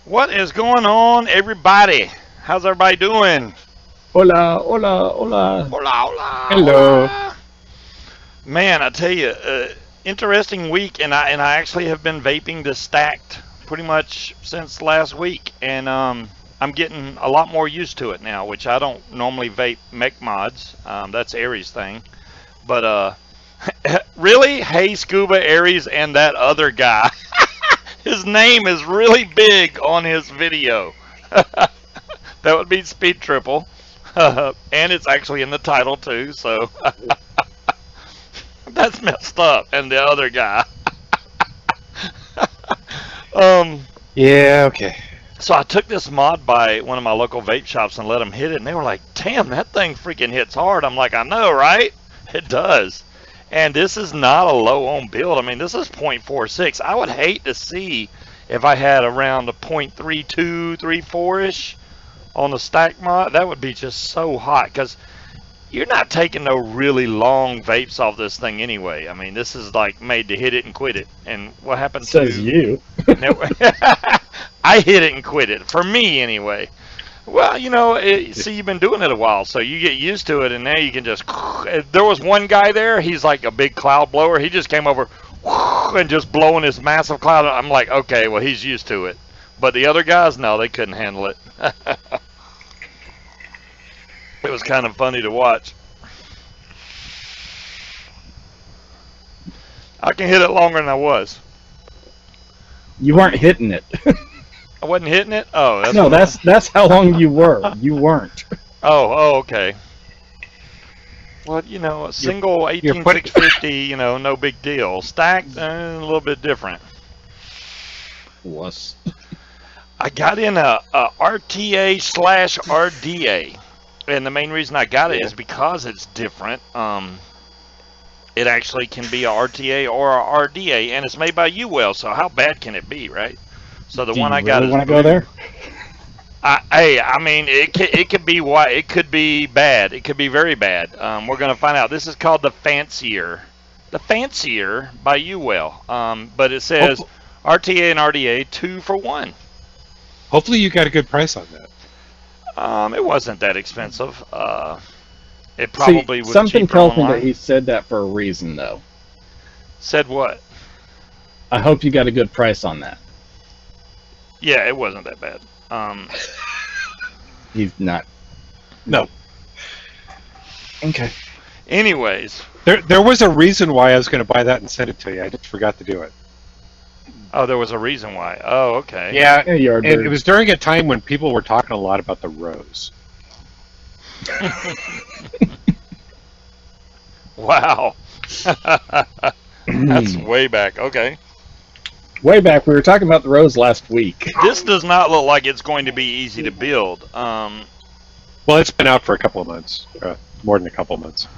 What is going on, everybody? How's everybody doing? Hola, hola, hola. Hola, hola, Hello. hola. Man, I tell you, interesting week, and I actually have been vaping this stacked pretty much since last week, and I'm getting a lot more used to it now, which I don't normally vape mech mods. That's Aries thing, but really, hey, Scuba, Aries, and that other guy. His name is really big on his video. That would be Speed Triple. And it's actually in the title too, so that's messed up. And the other guy. Yeah, okay. So I took this mod by one of my local vape shops and let them hit it, and they were like, damn, that thing freaking hits hard. I'm like, I know, right? It does. And this is not a low-ohm build. I mean, this is 0.46. I would hate to see if I had around a 0.32, 34-ish on the stack mod. That would be just so hot, because you're not taking no really long vapes off this thing anyway. I mean, this is like made to hit it and quit it. And what happened Says you. I hit it and quit it. For me, anyway. Well, you know, see, you've been doing it a while, so you get used to it, and now you can just... There was one guy there, he's like a big cloud blower. He just came over and just blowing this massive cloud. I'm like, okay, well, he's used to it. But the other guys, no, they couldn't handle it. It was kind of funny to watch. I can hit it longer than I was. You weren't hitting it. I wasn't hitting it? Oh, that's no, that's how long you were. You weren't. Oh, okay. Well, you know, a single 18650, you know, no big deal. Stacked, a little bit different. Was. I got in a RTA / RDA, and the main reason I got it is because it's different. It actually can be a RTA or a RDA, and it's made by UWELL, so how bad can it be, right? So the one I got is... Want to go there? I mean, it could be it could be bad. It could be very bad. We're gonna find out. This is called the Fancier, by UWELL. But it says RTA and RDA 2 for 1. Hopefully, you got a good price on that. It wasn't that expensive. It probably was something cheaper tells me online. that he said that for a reason, though. Said what? I hope you got a good price on that. Yeah, it wasn't that bad. He's not. No. Okay. Anyways. There was a reason why I was going to buy that and send it to you. I just forgot to do it. Oh, there was a reason why. Oh, okay. Yeah, and it was during a time when people were talking a lot about the rose. Wow. That's way back. Okay. Way back, we were talking about the rose last week. This does not look like it's going to be easy to build. Well, it's been out for a couple of months. More than a couple of months.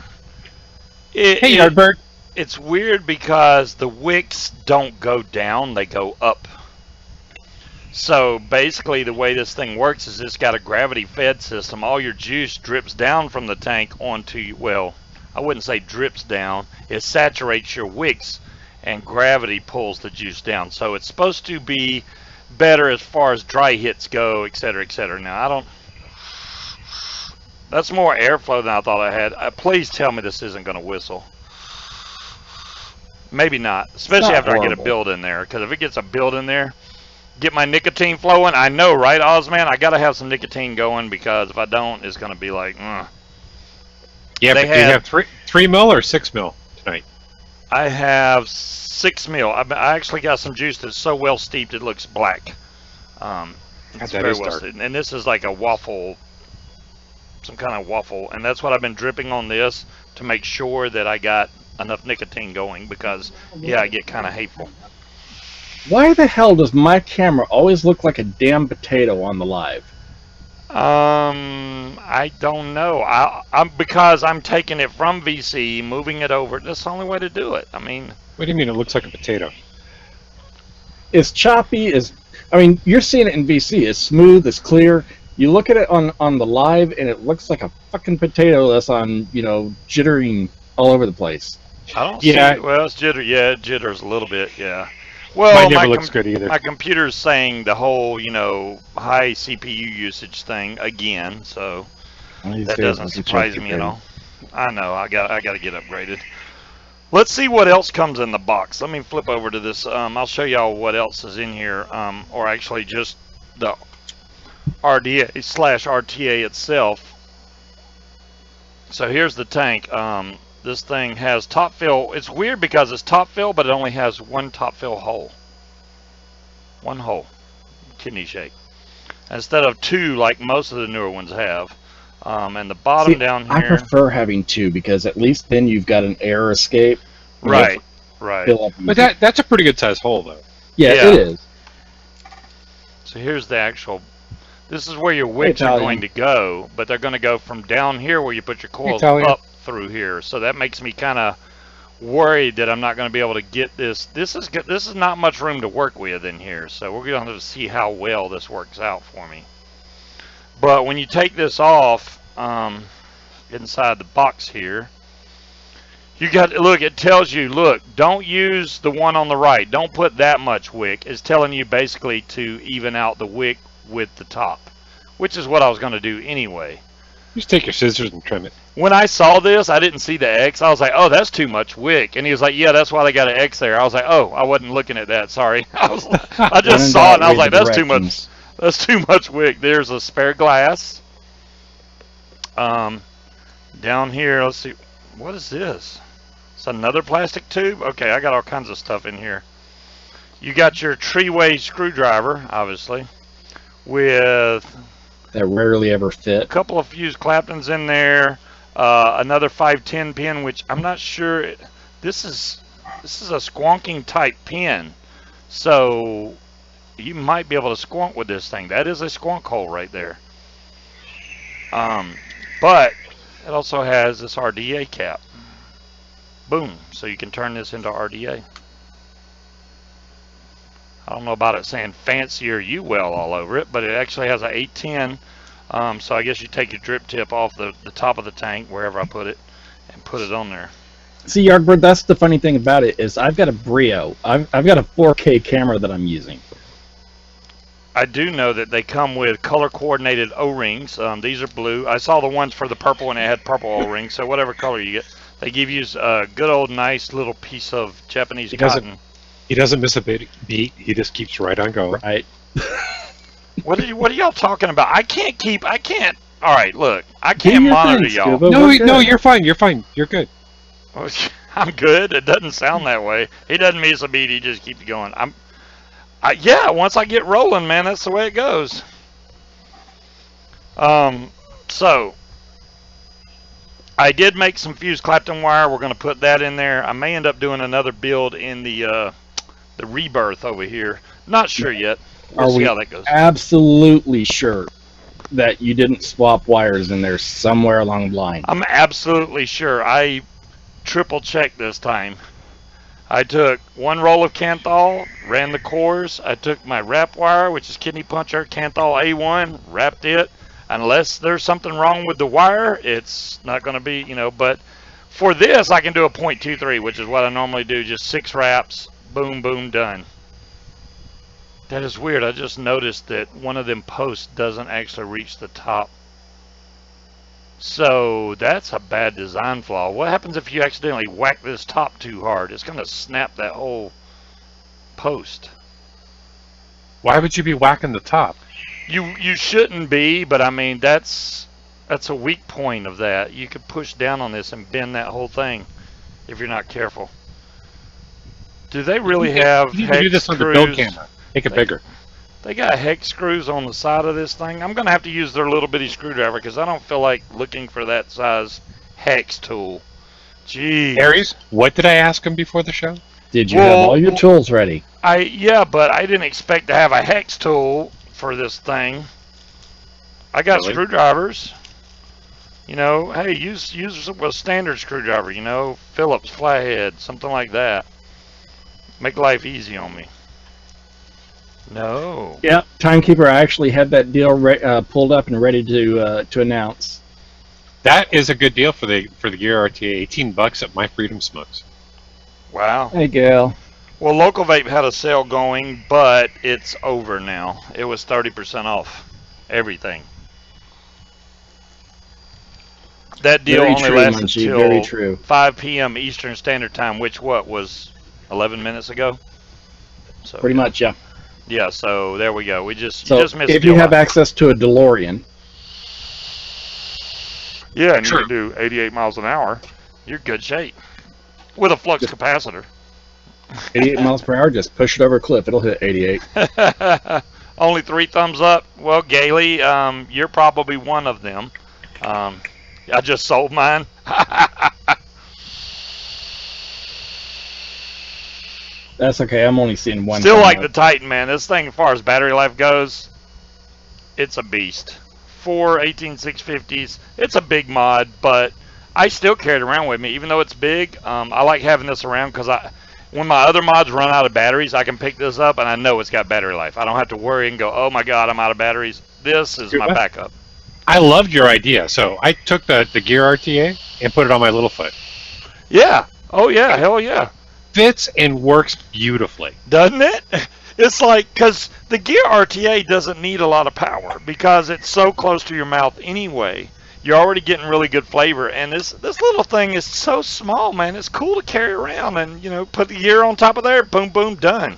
Hey, Yardbird. It's weird because the wicks don't go down, they go up. So basically the way this thing works is it's got a gravity fed system. All your juice drips down from the tank onto, well, I wouldn't say drips down. It saturates your wicks and gravity pulls the juice down. So it's supposed to be better as far as dry hits go, etc., etc. Now, I don't... That's more airflow than I thought I had. Please tell me this isn't going to whistle. Maybe not, especially after I get a build in there. Because if it gets a build in there, get my nicotine flowing. I know, right, Ozman? I got to have some nicotine going, because if I don't, it's going to be like, Yeah, but do you have 3 mil or 6 mil tonight? I have 6 mil. I actually got some juice that's so well steeped it looks black. It's very well steeped. And this is like a waffle, some kind of waffle, and that's what I've been dripping on this to make sure that I got enough nicotine going, because yeah, I get kind of hateful. Why the hell does my camera always look like a damn potato on the live? I don't know. Because I'm taking it from VC, moving it over. That's the only way to do it. I mean, what do you mean it looks like a potato? It's choppy. I mean, you're seeing it in VC. It's smooth. It's clear. You look at it on the live, and it looks like a fucking potato that's on, you know, jittering all over the place. I don't see it. Well, it's jitter. Yeah, it jitters a little bit. Yeah. Well, Mine never looks good either. My computer's saying the whole, high CPU usage thing again, so that doesn't surprise me at all. I know, I got to get upgraded. Let's see what else comes in the box. Let me flip over to this. I'll show y'all what else is in here, or actually just the RDA/RTA itself. So here's the tank. This thing has top fill. It's weird because it's top fill, but it only has one top fill hole. One hole. Kidney shake. Instead of two like most of the newer ones have. And the bottom down here. I prefer having two because at least then you've got an air escape. Right. But that's a pretty good size hole, though. Yeah, it is. So here's the actual. This is where your wicks are going to go, but they're going to go from down here where you put your coils up through here. So that makes me kind of worried that I'm not going to be able to get this. This is not much room to work with in here, so we're going to have to see how well this works out for me. But when you take this off inside the box here, you got look. It tells you, look, don't use the one on the right. Don't put that much wick. It's telling you basically to even out the wick with the top, which is what I was going to do anyway. Just take your scissors and trim it. When I saw this, I didn't see the X. I was like, oh, that's too much wick. And he was like, yeah, that's why they got an X there. I was like, oh, I wasn't looking at that. Sorry. I just saw it and I was like, that's too much. That's too much wick. There's a spare glass. Down here, let's see. What is this? It's another plastic tube? Okay, I got all kinds of stuff in here. You got your tree-way screwdriver, obviously, with that rarely ever fit. A couple of fused Claptons in there. Another 510 pin, which I'm not sure. This is a squonking type pin, so you might be able to squonk with this thing. That is a squonk hole right there. But it also has this RDA cap. Boom. So you can turn this into RDA. I don't know about it saying Fancier UWELL all over it, but it actually has an 810. So I guess you take your drip tip off the top of the tank, wherever I put it, and put it on there. See, Yardbird, that's the funny thing about it is I've got a Brio. I've got a 4K camera that I'm using. I do know that they come with color-coordinated O-rings. These are blue. I saw the ones for the purple, and it had purple O-rings. So whatever color you get, they give you a good old nice little piece of Japanese cotton. He doesn't miss a beat. He just keeps right on going. Right. What are y'all talking about? I can't. All right, look. I can't monitor y'all. No, you're fine. You're fine. You're good. I'm good. It doesn't sound that way. He doesn't miss a beat. He just keeps going. Yeah, once I get rolling, man, that's the way it goes. So I did make some fused Clapton wire. We're going to put that in there. I may end up doing another build in the rebirth over here. Not sure yet. We'll see how that goes. Absolutely sure that you didn't swap wires in there somewhere along the line? I'm absolutely sure. I triple checked this time. I took one roll of Kanthal, ran the cores. I took my wrap wire, which is kidney puncher, Kanthal A1, wrapped it. Unless there's something wrong with the wire, it's not going to be, but for this, I can do a 0.23, which is what I normally do, just 6 wraps, boom, boom, done. That is weird. I just noticed that one of them posts doesn't actually reach the top. So that's a bad design flaw. What happens if you accidentally whack this top too hard? It's going to snap that whole post. Why would you be whacking the top? You shouldn't be, but I mean that's a weak point of that. You could push down on this and bend that whole thing if you're not careful. Do they really have you do this on the build camera? Make it bigger. They got hex screws on the side of this thing. I'm going to have to use their little bitty screwdriver because I don't feel like looking for that size hex tool. Gee. Aries, what did I ask him before the show? Did you have all your tools ready? Yeah, but I didn't expect to have a hex tool for this thing. I got screwdrivers. Hey, use a standard screwdriver, Phillips, flathead, something like that. Make life easy on me. No. Yeah, Timekeeper, I actually had that deal pulled up and ready to announce. That is a good deal for the Gear RTA. $18 at My Freedom Smokes. Wow. Hey, Gail. Well, Local Vape had a sale going, but it's over now. It was 30% off everything. That deal Very only true, lasted Munchie, till very true. 5 p.m. Eastern Standard Time, which was 11 minutes ago. So Pretty much, yeah. Yeah, so there we go. You just missed if you have access to a DeLorean, yeah, and you can do 88 miles an hour, you're good shape with a flux capacitor. 88 miles per hour, just push it over a cliff. It'll hit 88. Only 3 thumbs up. Well, Gailey, you're probably one of them. I just sold mine. That's okay. I'm only seeing one. Still like the Titan, man. This thing, as far as battery life goes, it's a beast. 4 18650s. It's a big mod, but I still carry it around with me, even though it's big. I like having this around because when my other mods run out of batteries, I can pick this up and I know it's got battery life. I don't have to worry and go, oh my god, I'm out of batteries. This is my backup. I loved your idea. So I took the Gear RTA and put it on my little foot. Yeah. Oh yeah. Hell yeah. Fits and works beautifully. Doesn't it? It's like, because the Gear RTA doesn't need a lot of power because it's so close to your mouth anyway. You're already getting really good flavor, and this little thing is so small, man. It's cool to carry around, and put the gear on top of there, boom, boom, done.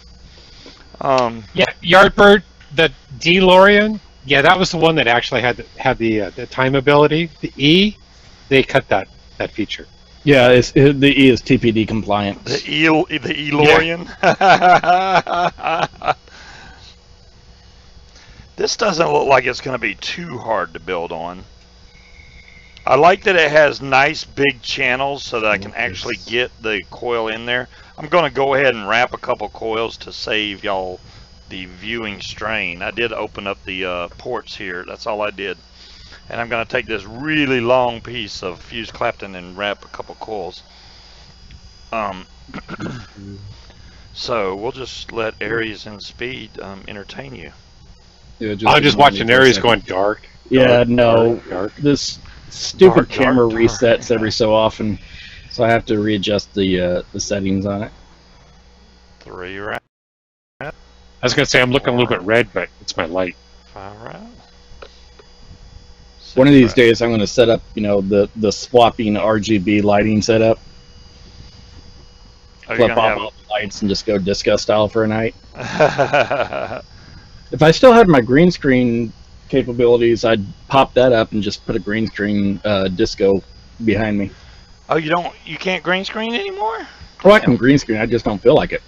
Yeah, Yardbird, the DeLorean. Yeah, that was the one that actually had the time ability. The E, they cut that feature. Yeah, the E is TPD compliant. The E-Lorian. Yeah. This doesn't look like it's going to be too hard to build on. I like that it has nice big channels so that I can actually get the coil in there. I'm going to go ahead and wrap a couple coils to save y'all the viewing strain. I did open up the ports here. That's all I did. And I'm going to take this really long piece of fused Clapton and wrap a couple coils. So we'll just let Aries and Speed entertain you. Yeah, I'm just watching Aries going dark. Yeah, no. Dark. This stupid camera resets every so often, so I have to readjust the settings on it. 3 rounds. I was going to say I'm looking a little bit red, but it's my light. 5 rounds. One of these days, I'm going to set up, the swapping RGB lighting setup. Flip off all the lights and just go disco style for a night. If I still had my green screen capabilities, I'd pop that up and just put a green screen disco behind me. Oh, you can't green screen anymore? Well, I can green screen. I just don't feel like it.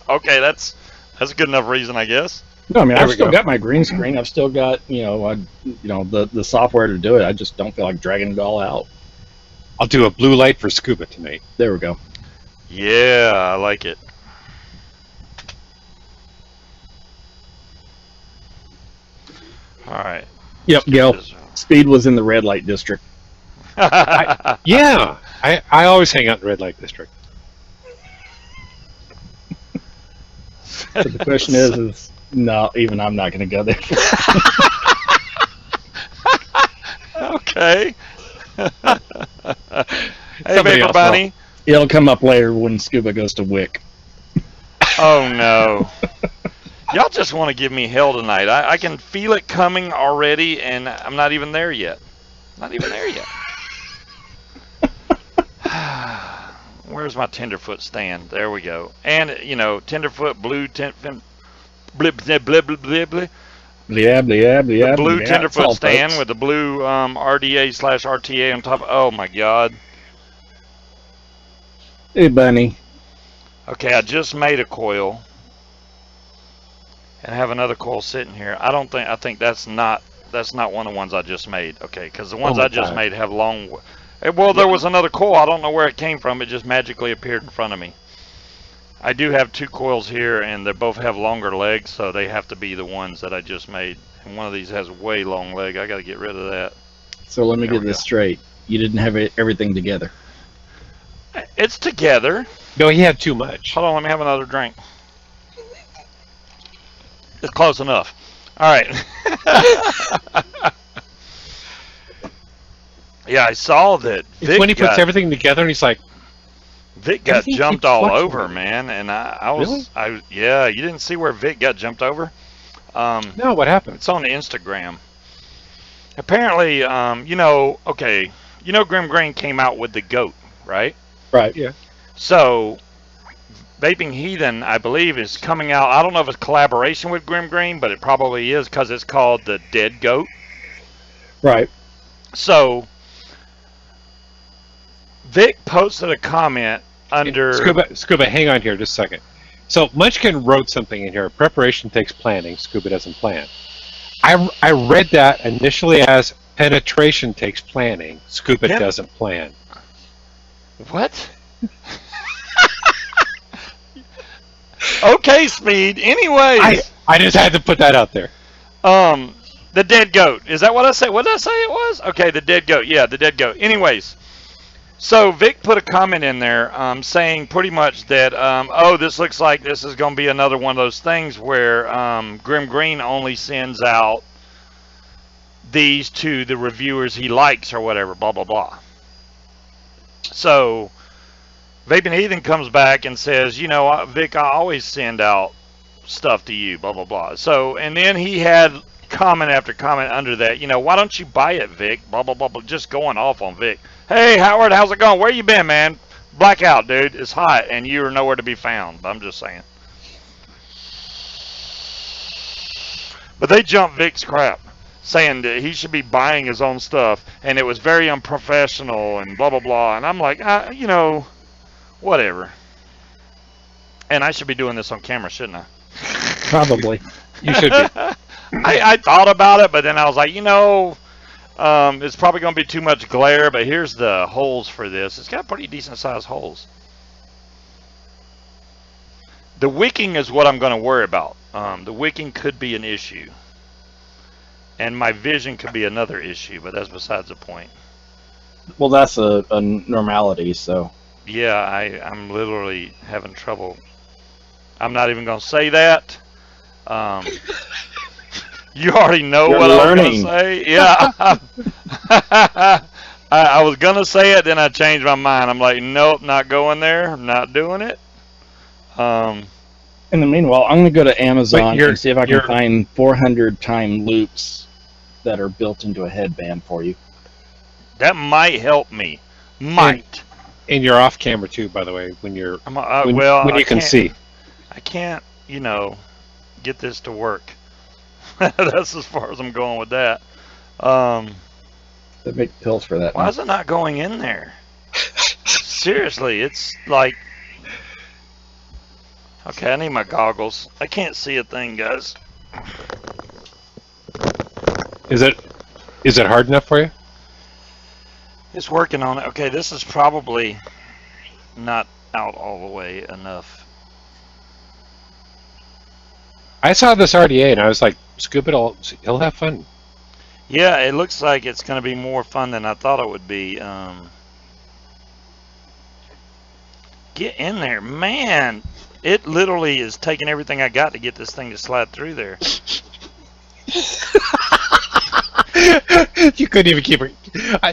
Okay, that's a good enough reason, I guess. No, I mean, I've still got my green screen. I've still got, the software to do it. I just don't feel like dragging it all out. I'll do a blue light for Scuba tonight. There we go. Yeah, I like it. All right. Yep, Gail. Speed was in the red light district. Yeah, I always hang out in the red light district. So the question is no, even I'm not going to go there. Okay. Hey, Vapor Bunny. It'll come up later when Scuba goes to Wick. Oh, no. Y'all just want to give me hell tonight. I can feel it coming already, and I'm not even there yet. Not even there yet. Where's my tenderfoot stand? There we go. And, tenderfoot, blue, the blue tenderfoot stand with the blue RDA/RTA on top. Oh, my God. Hey, Bunny. Okay, I just made a coil. And I have another coil sitting here. I think that's not one of the ones I just made. Okay, because the ones I just made have long. Well, there was another coil. I don't know where it came from. It just magically appeared in front of me. I do have 2 coils here, and they both have longer legs, so they have to be the ones that I just made. And one of these has a way long leg. I got to get rid of that. So let me get this straight. You didn't have everything together. It's together. No, he had too much. Hold on, let me have another drink. It's close enough. All right. Yeah, I saw that. It's when he puts everything together and he's like, Vic got Everything jumped keeps all over, fluctuating. man, and Really? yeah, you didn't see where Vic got jumped over? No, what happened? It's on the Instagram. Apparently, okay, Grim Green came out with the goat, right? Right. Yeah. So, Vaping Heathen, I believe, is coming out. I don't know if it's collaboration with Grim Green, but it probably is because it's called the Dead Goat. Right. So, Vic posted a comment under. Scuba, hang on here just a second. So Munchkin wrote something in here. Preparation takes planning. Scuba doesn't plan. I read that initially as penetration takes planning. Scuba doesn't plan. What? Okay, Speed. Anyways. I just had to put that out there. The Dead Goat. Is that what I said? What did I say it was? Okay, the Dead Goat. Yeah, the Dead Goat. Anyways. So Vic put a comment in there saying pretty much that, this looks like this is going to be another one of those things where Grim Green only sends out these to the reviewers he likes or whatever, blah, blah, blah. So Vaping Heathen comes back and says, Vic, I always send out stuff to you, blah, blah, blah. So, and then he had comment after comment under that, why don't you buy it, Vic, blah, blah, blah, blah, just going off on Vic. Hey, Howard, how's it going? Where you been, man? Blackout, dude. It's hot, and you're nowhere to be found. I'm just saying. But they jumped Vic's crap, saying that he should be buying his own stuff, and it was very unprofessional, and blah, blah, blah. And I'm like, whatever. And I should be doing this on camera, shouldn't I? Probably. You should be. I thought about it, but then I was like, it's probably going to be too much glare, but here's the holes for this. It's got pretty decent sized holes. The wicking is what I'm going to worry about. The wicking could be an issue. And my vision could be another issue, but that's besides the point. Well, that's a normality, so. Yeah, I'm literally having trouble. I'm not even going to say that. You already know You're what learning. I was going to say. Yeah. I was going to say it, then I changed my mind. I'm like, nope, not going there. I'm not doing it. In the meanwhile, I'm going to go to Amazon and see if I can find 400 time loops that are built into a headband for you. That might help me. Might. And you're off camera too, by the way, when you're when you can see. I can't, get this to work. That's as far as I'm going with that. They make pills for that. Why is it not going in there? Seriously, it's like... Okay, I need my goggles. I can't see a thing, guys. Is it hard enough for you? It's working on it. Okay, this is probably not out all the way enough. I saw this RDA and I was like, Scuba, he'll have fun. Yeah, it looks like it's going to be more fun than I thought it would be. Get in there, man. It literally is taking everything I got to get this thing to slide through there. You couldn't even keep it.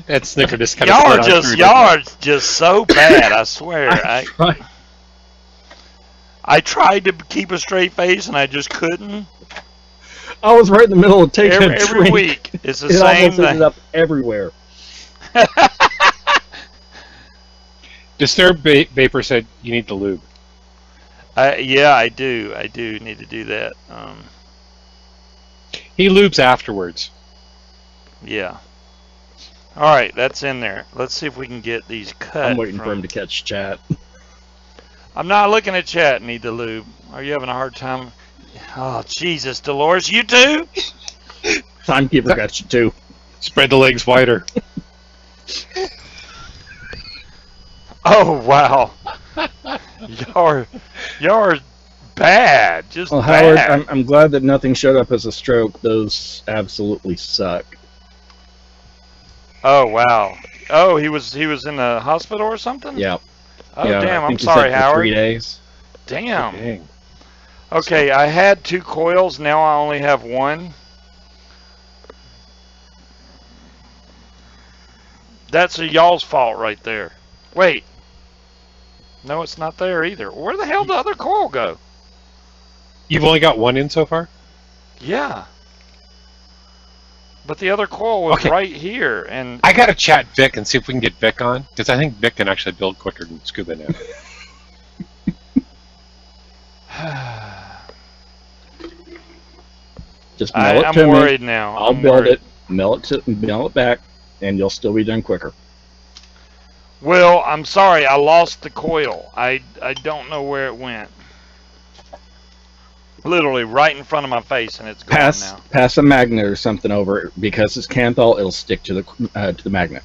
That snicker just kind y'all are just so bad. I swear. I tried to keep a straight face and I just couldn't. I was right in the middle of taking a drink. Every week. It's the it same almost thing. ended up everywhere. Disturbed Vapor said you need the lube. Yeah, I do. I do need to do that. He lubes afterwards. Yeah. All right, that's in there. Let's see if we can get these cut. I'm waiting for him to catch chat. I'm not looking at chat. Need the lube. Are you having a hard time? Oh, Jesus, Dolores, you too? Timekeeper got you too. Spread the legs wider. Oh, wow. Y'all are bad. Just well, bad. Howard, I'm glad that nothing showed up as a stroke. Those absolutely suck. Oh, wow. Oh, he was in the hospital or something? Yeah. Oh, yeah, damn. I I'm think sorry, he said for Howard. 3 days. Damn. Dang. Okay, I had 2 coils. Now I only have 1. That's y'all's fault right there. Wait. No, it's not there either. Where the hell did the other coil go? You've only got one in so far? Yeah. But the other coil was Okay. right here, and I gotta chat Vic and see if we can get Vic on, because I think Vic can actually build quicker than Scuba now. Just mill it I'm to worried me. now. I'll build it, mill it back, and you'll still be done quicker. Well, I'm sorry, I lost the coil. I don't know where it went. Literally right in front of my face, and it's gone now. Pass a magnet or something over it, because it's Kanthal. It'll stick to the magnet.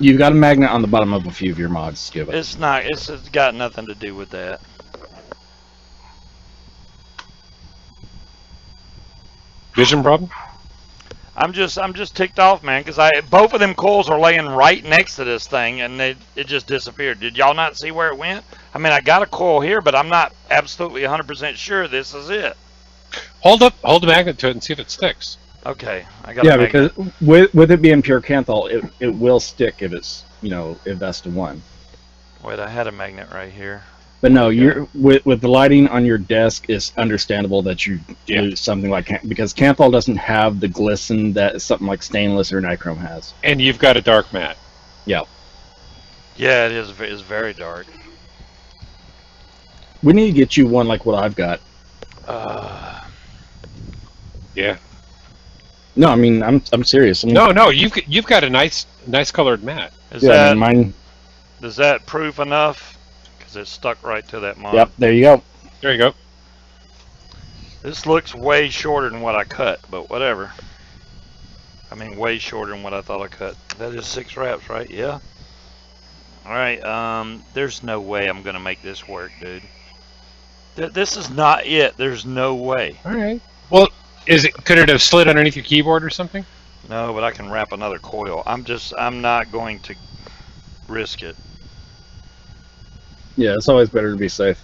You've got a magnet on the bottom of a few of your mods, Scuba. It's not. It's got nothing to do with that. Vision problem? I'm just ticked off, man, because both of them coils are laying right next to this thing, and it just disappeared. Did y'all not see where it went? I mean, I got a coil here, but I'm not absolutely 100% sure this is it. Hold the magnet to it and see if it sticks. Okay, I got. Yeah, because with it being pure Kanthal, it will stick if it's if that's the one. Wait, I had a magnet right here. But no, you're with the lighting on your desk, it's understandable that you do something like because Kanthal doesn't have the glisten that something like stainless or nichrome has. And you've got a dark mat. Yeah. Yeah, it is. It's very dark. We need to get you one like what I've got. Yeah. No, I mean I'm serious. No, you've got a nice colored mat. Is that mine? Is that proof enough? Because it's stuck right to that mod. Yep. There you go. There you go. This looks way shorter than what I cut, but whatever. I mean, way shorter than what I thought I cut. That is 6 wraps, right? Yeah. All right. There's no way I'm gonna make this work, dude. This is not it. There's no way. All right. Well, could it have slid underneath your keyboard or something? No, but I can wrap another coil. I'm not going to risk it. Yeah, it's always better to be safe.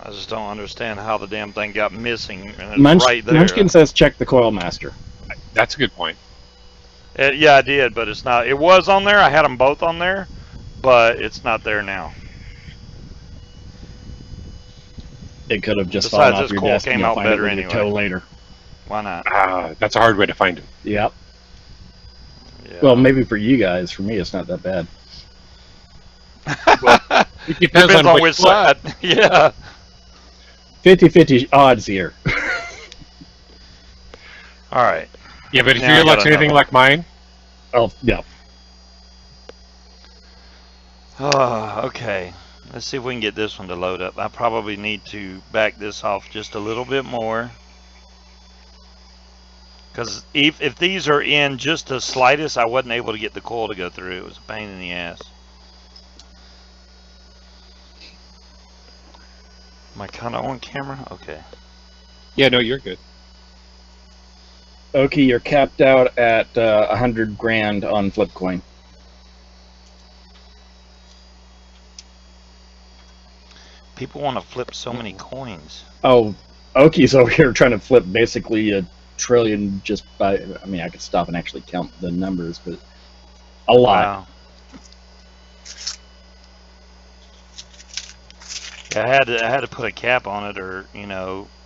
I just don't understand how the damn thing got missing. And it's right there. Munchkin says check the coil master. That's a good point. Yeah, I did, but it's not. It was on there. I had them both on there, but it's not there now. It could have just Besides, fallen off this your coil desk and came you'll out find it better with your anyway. toe later. Why not? That's a hard way to find it. Yep. Yeah. Well, maybe for you guys. For me, it's not that bad. Well, it depends on which side. Yeah. 50-50 odds here. All right. Yeah, but if Now I your luck's gotta anything know. like mine, Oh, yeah. Okay. Let's see if we can get this one to load up. I probably need to back this off just a little bit more. Because if these are in just the slightest, I wasn't able to get the coil to go through. It was a pain in the ass. Am I kind of on camera? Okay. yeah, no, you're good. Okay, you're capped out at 100 grand on Flipcoin. People want to flip so many coins. Oh, Oki's over here trying to flip basically a trillion just by. I mean, I could stop and actually count the numbers, but a lot. Wow. Yeah, I had to put a cap on it, or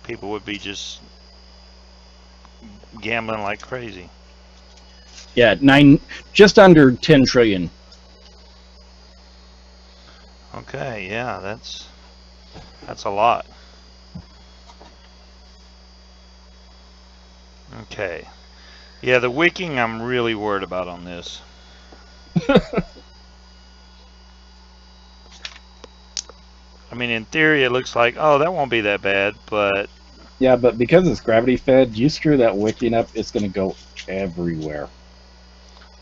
people would be just gambling like crazy. Yeah, just under 10 trillion. Okay, yeah, that's a lot. Okay. Yeah, the wicking I'm really worried about on this. I mean, in theory, it looks like, oh, that won't be that bad, but... Yeah, but because it's gravity fed, you screw that wicking up, it's going to go everywhere.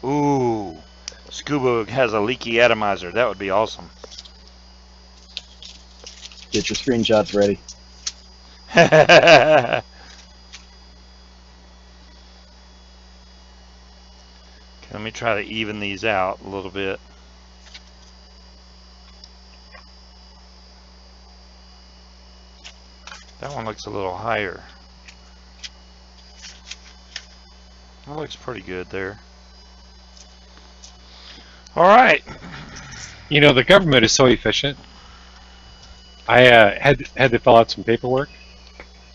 Ooh, Scuba has a leaky atomizer. That would be awesome. Get your screenshots ready. Okay, let me try to even these out a little bit. That one looks a little higher. That looks pretty good there. All right. You know, the government is so efficient. I had to fill out some paperwork,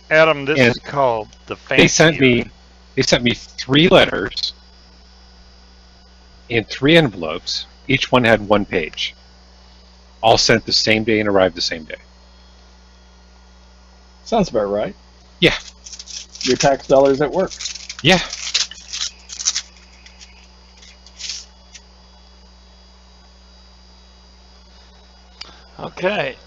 Adam, this and is called the they sent Fancier. me 3 letters in 3 envelopes. Each one had 1 page. All sent the same day and arrived the same day. Sounds about right. Yeah. Your tax dollars at work. Yeah. Okay.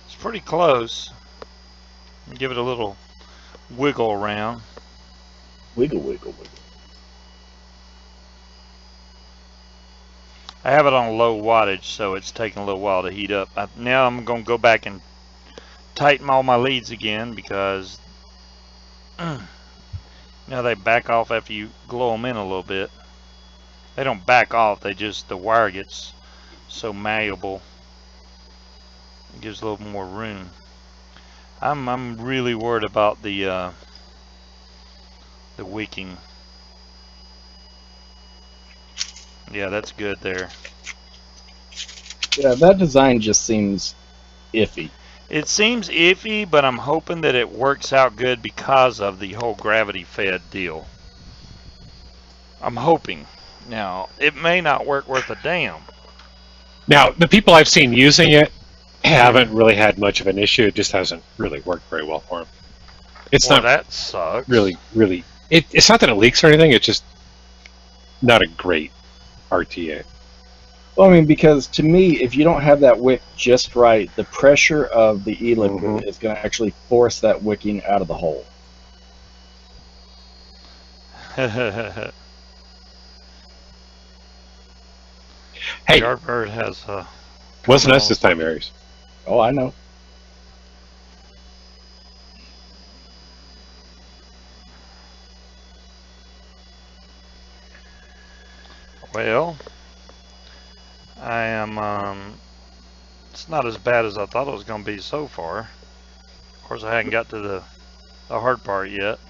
It's pretty close. Give it a little wiggle around. Wiggle, wiggle, wiggle. I have it on low wattage, so it's taking a little while to heat up. Now I'm going to go back and tighten all my leads again because now they back off after you glow them in a little bit. They don't back off, the wire gets so malleable. It gives a little more room. I'm really worried about the wicking. Yeah, that's good there. Yeah, that design just seems iffy. It seems iffy, but I'm hoping that it works out good because of the whole gravity fed deal. I'm hoping. Now, it may not work worth a damn. Now, the people I've seen using it haven't really had much of an issue. It just hasn't really worked very well for them. It's Well, not that sucks. really. It's not that it leaks or anything. It's just not a great RTA. Well, I mean, because to me, if you don't have that wick just right, the pressure of the e-liquid is going to actually force that wicking out of the hole. Hey, Yardbird has wasn't us this time, Aries. Oh, I know. Well, I am, it's not as bad as I thought it was going to be so far. Of course, I hadn't got to the hard part yet.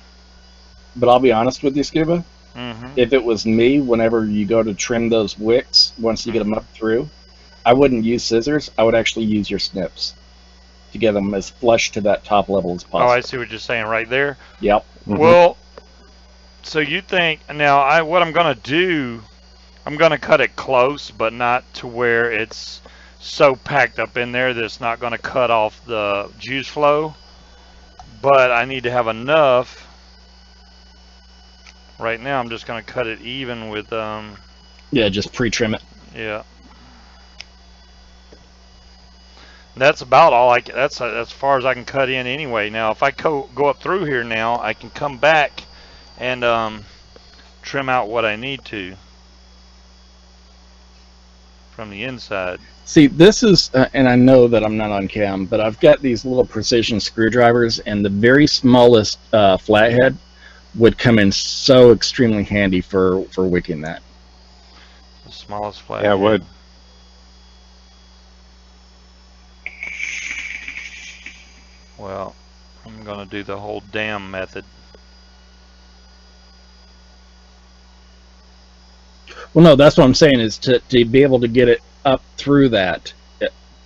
But I'll be honest with you, Scuba. Mm-hmm. If it was me, whenever you go to trim those wicks, once you get them up through, I wouldn't use scissors. I would actually use your snips to get them as flush to that top level as possible. Oh, I see what you're saying right there. Yep. Well, so you think, now what I'm going to do, I'm going to cut it close, but not to where it's so packed up in there that it's not going to cut off the juice flow. But I need to have enough. Right now, I'm just going to cut it even with, Yeah, just pre-trim it. yeah. That's about all that's as far as I can cut in anyway. Now, if I go up through here now, I can come back and trim out what I need to from the inside. See, this is, and I know that I'm not on cam, but I've got these little precision screwdrivers, and the very smallest flathead would come in so extremely handy for wicking that. The smallest flat. Yeah, it would. Well, I'm going to do the whole damn method. Well, no, that's what I'm saying is to be able to get it up through that.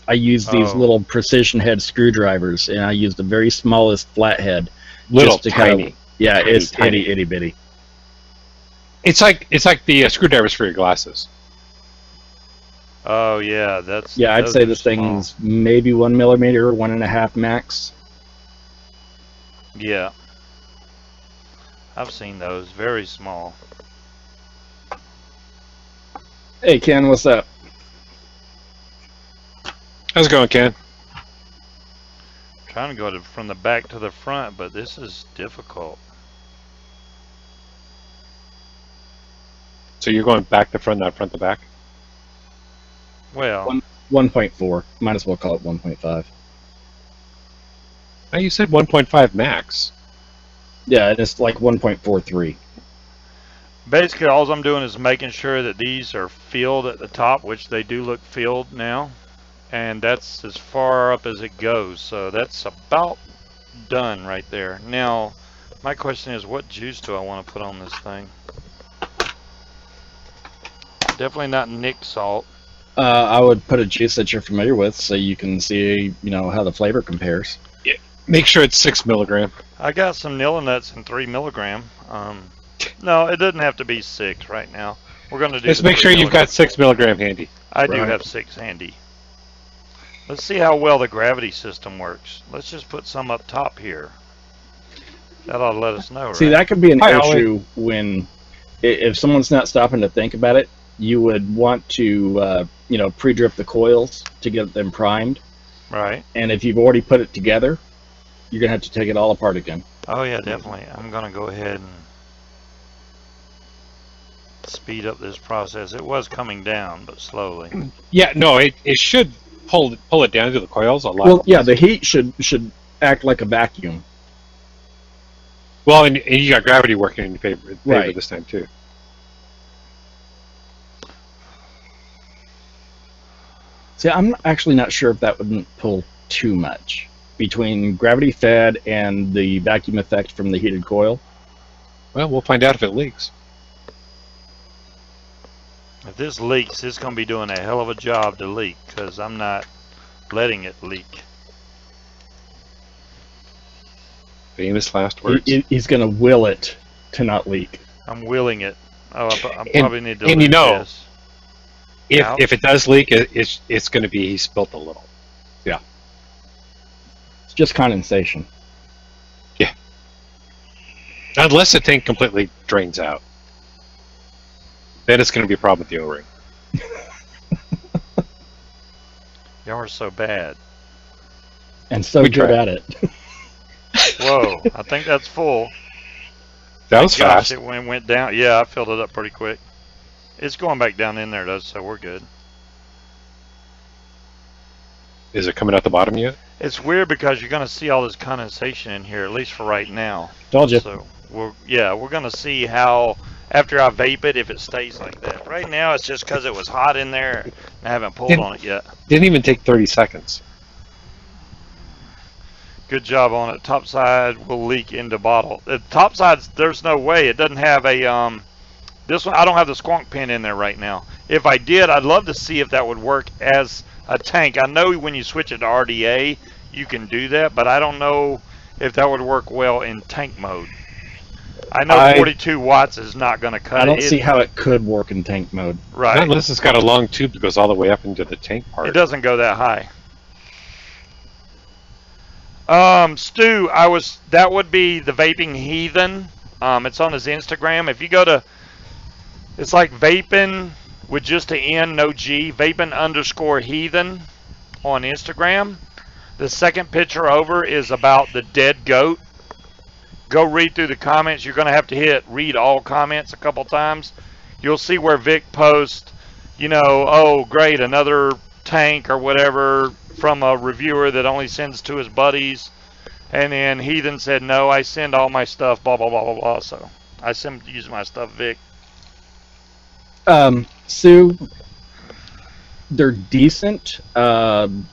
I use these little precision head screwdrivers, and I use the very smallest flathead. Little just to tiny. Kind of, yeah, tiny, it's tiny. itty bitty. It's like the screwdrivers for your glasses. Oh yeah, that's. Yeah, I'd those say are this small. thing's maybe 1 millimeter, 1.5 max. Yeah, I've seen those very small. Hey Ken, what's up? How's it going, Ken? Trying to go from the back to the front, but this is difficult. So you're going back to front, not front to back? Well, 1.4. Might as well call it 1.5. Now you said 1.5 max. Yeah, it's like 1.43. Basically, all I'm doing is making sure that these are filled at the top, which they do look filled now. And that's as far up as it goes. So that's about done right there. Now, my question is, what juice do I want to put on this thing? Definitely not Nick salt. I would put a juice that you're familiar with so you can see, how the flavor compares. Yeah. Make sure it's 6 milligram. I got some Nilla nuts in 3 milligram. No, it doesn't have to be 6 right now. We're going to do. Just make sure you've got 6 milligram handy. I do have 6 handy. Let's see how well the gravity system works. Let's just put some up top here. That ought to let us know, right? See, that could be an Hi, issue when, if someone's not stopping to think about it, you would want to, pre-drip the coils to get them primed. Right. And if you've already put it together, you're going to have to take it all apart again. Oh, yeah, definitely. I'm going to go ahead and speed up this process. It was coming down, but slowly. Yeah, no, it should pull it down to the coils a lot. Well, yeah, the heat should act like a vacuum. Well, and you got gravity working in your favor Right. this time too. See, I'm actually not sure if that wouldn't pull too much between gravity fed and the vacuum effect from the heated coil. Well, we'll find out if it leaks. If this leaks, it's going to be doing a hell of a job to leak, because I'm not letting it leak. Famous last words. He's going to will it to not leak. I'm willing it. Oh, I probably need to and lose this. If it does leak, it's going to be he spilt a little. Yeah. It's just condensation. Yeah. Unless the tank completely drains out. Then it's going to be a problem with the O-ring. Y'all are so bad. And so We good tried. at it. Whoa, I think that's full. That was Gosh, fast. it went down. Yeah, I filled it up pretty quick. It's going back down in there, though, so we're good. Is it coming out the bottom yet? It's weird because you're going to see all this condensation in here, at least for right now. Told you. So, we're going to see how, after I vape it, if it stays like that. Right now, it's just because it was hot in there, and I haven't pulled on it yet. Didn't even take 30 seconds. Good job on it. Top side will leak into bottle. The top side, there's no way. It doesn't have a, this one, I don't have the squonk pin in there right now. If I did, I'd love to see if that would work as a tank. I know when you switch it to RDA, you can do that, but I don't know if that would work well in tank mode. I know 42 watts is not going to cut it. I don't see how it could work in tank mode. Right. Not unless it's got a long tube that goes all the way up into the tank part. It doesn't go that high. Stu, that would be the Vaping Heathen. It's on his Instagram. If you go to, it's like Vaping with just an N, no G, Vaping_Heathen on Instagram. The second picture over is about the dead goat. Go read through the comments. You're going to have to read all comments a couple times. You'll see where Vic posts, oh, great, another tank or whatever from a reviewer that only sends to his buddies. And then Heathen said, no, I send all my stuff, blah, blah, blah, blah, blah. So I send use my stuff, Vic. Sue, they're decent. It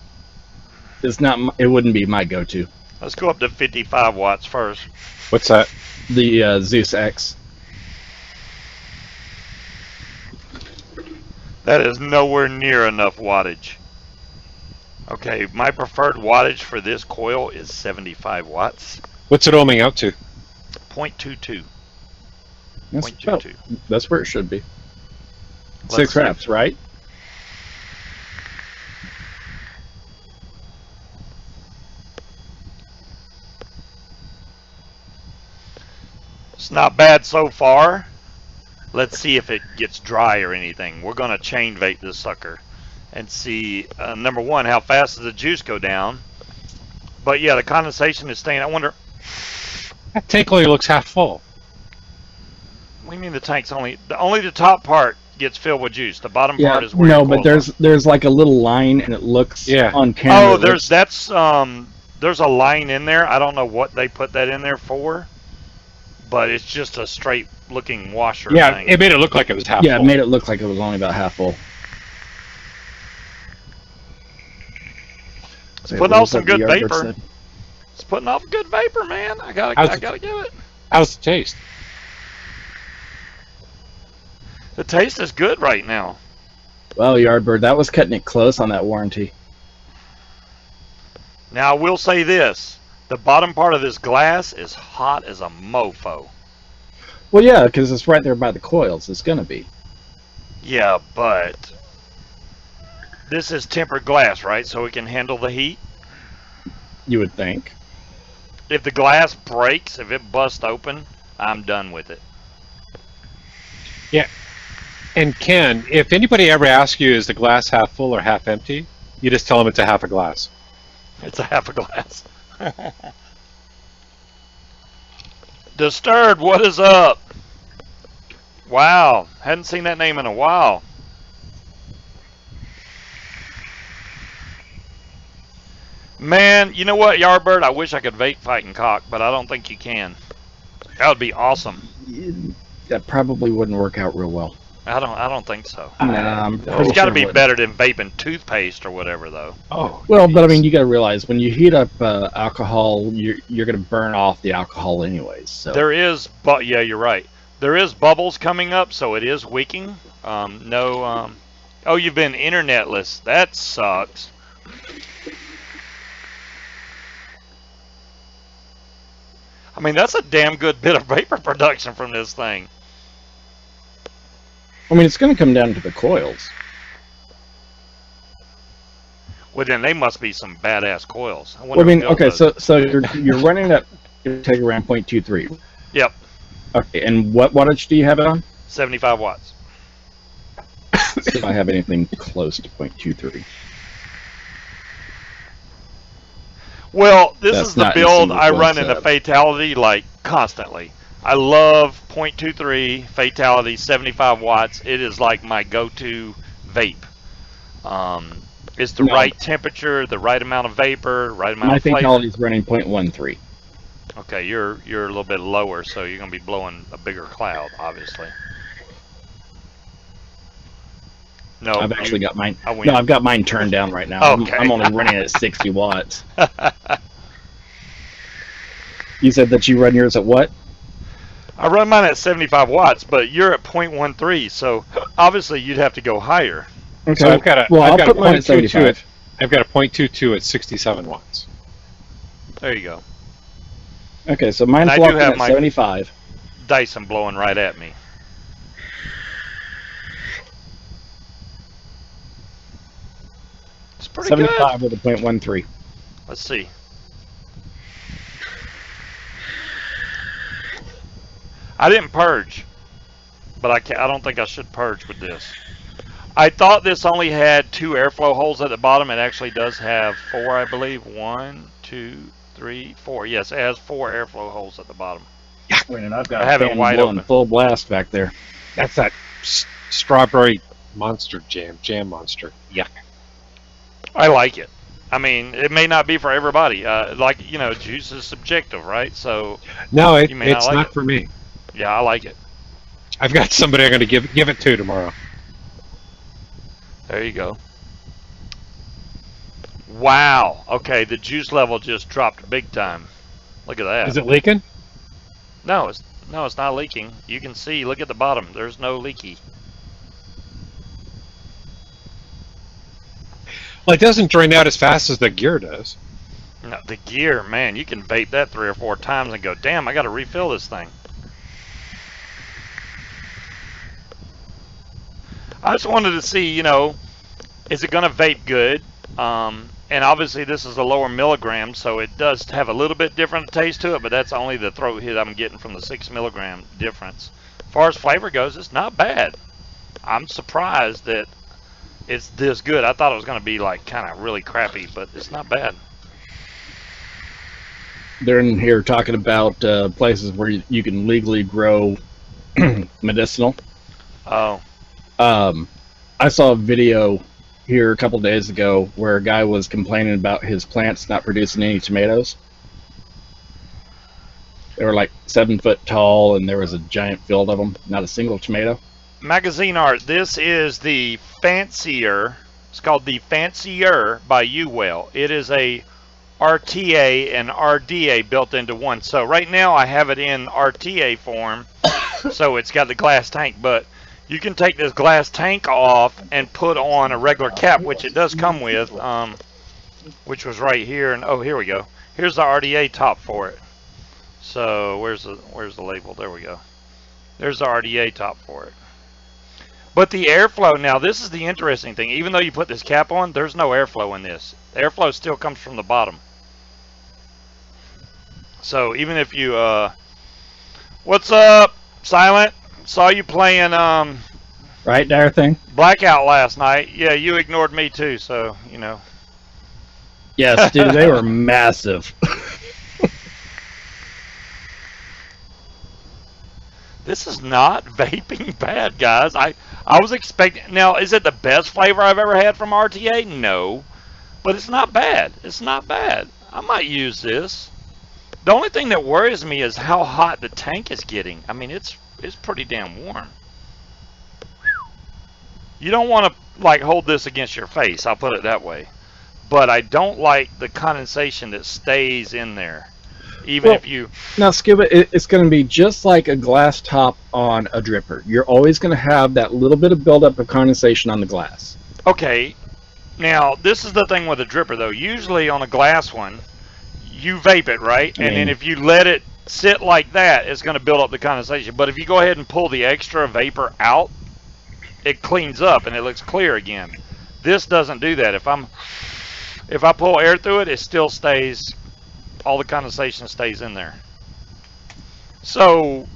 wouldn't be my go-to. Let's go up to 55 watts first. What's that? The Zeus X. That is nowhere near enough wattage. Okay, my preferred wattage for this coil is 75 watts. What's it ohming out to? 0.22. That's, 0.22. That's where it should be. Let's 6 see. reps, right? It's not bad so far. Let's see if it gets dry or anything. We're going to chain vape this sucker and see, number one, how fast does the juice go down. But yeah, the condensation is staying. I wonder, That tank only looks half full. what do you mean the tank's only the top part gets filled with juice. The bottom Yeah, part is where no, your but coils there's like a little line, and it looks on are. camera. Oh, there's a line in there. I don't know what they put that in there for, but it's just a straight looking washer Yeah, thing. it made it look like it was half Yeah, full. it made it look like it was only about half full. It's putting off some good vapor. Said? It's putting off good vapor, man. I gotta give it. How's the taste? The taste is good right now. Well, Yardbird, that was cutting it close on that warranty. Now, I will say this. The bottom part of this glass is hot as a mofo. Well, yeah, because it's right there by the coils. It's going to be. Yeah, but this is tempered glass, right? So it can handle the heat. You would think. If the glass breaks, if it busts open, I'm done with it. Yeah. And Ken, if anybody ever asks you, is the glass half full or half empty, you just tell them it's a half a glass. It's a half a glass. Disturbed, what is up? Wow, hadn't seen that name in a while. Man, you know what, Yardbird? I wish I could vape fight and cock, but I don't think you can. That would be awesome. That probably wouldn't work out real well. I don't think so. It's It's got to be better than vaping toothpaste or whatever, though. Oh. Well, but I mean, you got to realize when you heat up alcohol, you're going to burn off the alcohol anyways. So There is, but yeah, you're right. There is bubbles coming up, so it is wicking. Oh, you've been internetless. That sucks. I mean, that's a damn good bit of vapor production from this thing. I mean, it's going to come down to the coils. Well, then they must be some badass coils. Well, I mean, okay, so you're running that take around 0.23. Yep. Okay, and what wattage do you have it on? 75 watts. See if I have anything close to 0.23. Well, this That's is the not build in I single run in a set. fatality like constantly. I love 0.23 fatality 75 watts. It is like my go-to vape. It's the right temperature, the right amount of vapor, right amount My of flavor. fatality is running 0.13. Okay, you're a little bit lower, so you're gonna be blowing a bigger cloud, obviously. No, I've actually got mine. I win. No, I've got mine turned down right now. Okay. I'm only running at 60 watts. You said that you run yours at what? I run mine at 75 watts, but you're at 0.13, so obviously you'd have to go higher. Okay. So I've got a, well, I've I'll got put a mine at 0.22 75. I've got a 0.22 at 67 watts. There you go. Okay, so mine's And I do locked in have at my- 75. Dyson blowing right at me. It's pretty 75 good. with a 0.13. Let's see. I didn't purge, but I don't think I should purge with this. I thought this only had 2 airflow holes at the bottom. It actually does have 4, I believe. 1, 2, 3, 4. Yes, it has 4 airflow holes at the bottom. And I've got I have it fan wide blowing open. full blast back there. That's that strawberry monster jam monster. Yuck. I like it. I mean, it may not be for everybody. Like, you know, juice is subjective, right? So, No, You may not it's like not it. for me. yeah, I like it. I've got somebody I'm going to give it to tomorrow. There you go. Wow. Okay, the juice level just dropped big time. Look at that. Is it leaking? No, it's not leaking. You can see. Look at the bottom. There's no leaky. Well, it doesn't drain out as fast as the gear does. No, the gear, man, you can vape that 3 or 4 times and go, damn, I got to refill this thing. I just wanted to see, you know, is it going to vape good? And obviously this is a lower milligram, so it does have a little bit different taste to it, but that's only the throat hit I'm getting from the 6 milligram difference. As far as flavor goes, it's not bad. I'm surprised that it's this good. I thought it was going to be like kind of really crappy, but it's not bad. They're in here talking about places where you can legally grow medicinal. Oh, I saw a video here a couple days ago where a guy was complaining about his plants not producing any tomatoes. They were like 7 foot tall, and there was a giant field of them. Not a single tomato. Magazine art. This is the Fancier. It's called the Fancier by UWELL. It is a RTA and RDA built into one. So right now I have it in RTA form, so it's got the glass tank, but you can take this glass tank off and put on a regular cap, which it does come with, which was right here. And oh, here we go. Here's the RDA top for it. So where's the label? There we go. There's the RDA top for it. But the airflow, now this is the interesting thing. Even though you put this cap on, there's no airflow in this. The airflow still comes from the bottom. So even if you, what's up, Silent? Saw you playing, Right, Dire Thing? Blackout last night. Yeah, you ignored me too, so, you know. Yes, dude, they were massive. This is not vaping bad, guys. I was expecting. Now, is it the best flavor I've ever had from RTA? No, but it's not bad. It's not bad. I might use this. The only thing that worries me is how hot the tank is getting. I mean, it's pretty damn warm. You don't want to like hold this against your face. I'll put it that way. But I don't like the condensation that stays in there. Even if you... Now, Scuba, it's going to be just like a glass top on a dripper. You're always going to have that little bit of buildup of condensation on the glass. Okay. Now, this is the thing with a dripper, though. Usually on a glass one, you vape it, right? And then if you let it sit like that, it's going to build up the condensation. But if you go ahead and pull the extra vapor out, it cleans up and it looks clear again. This doesn't do that. If I pull air through it, it still stays... all the condensation stays in there. So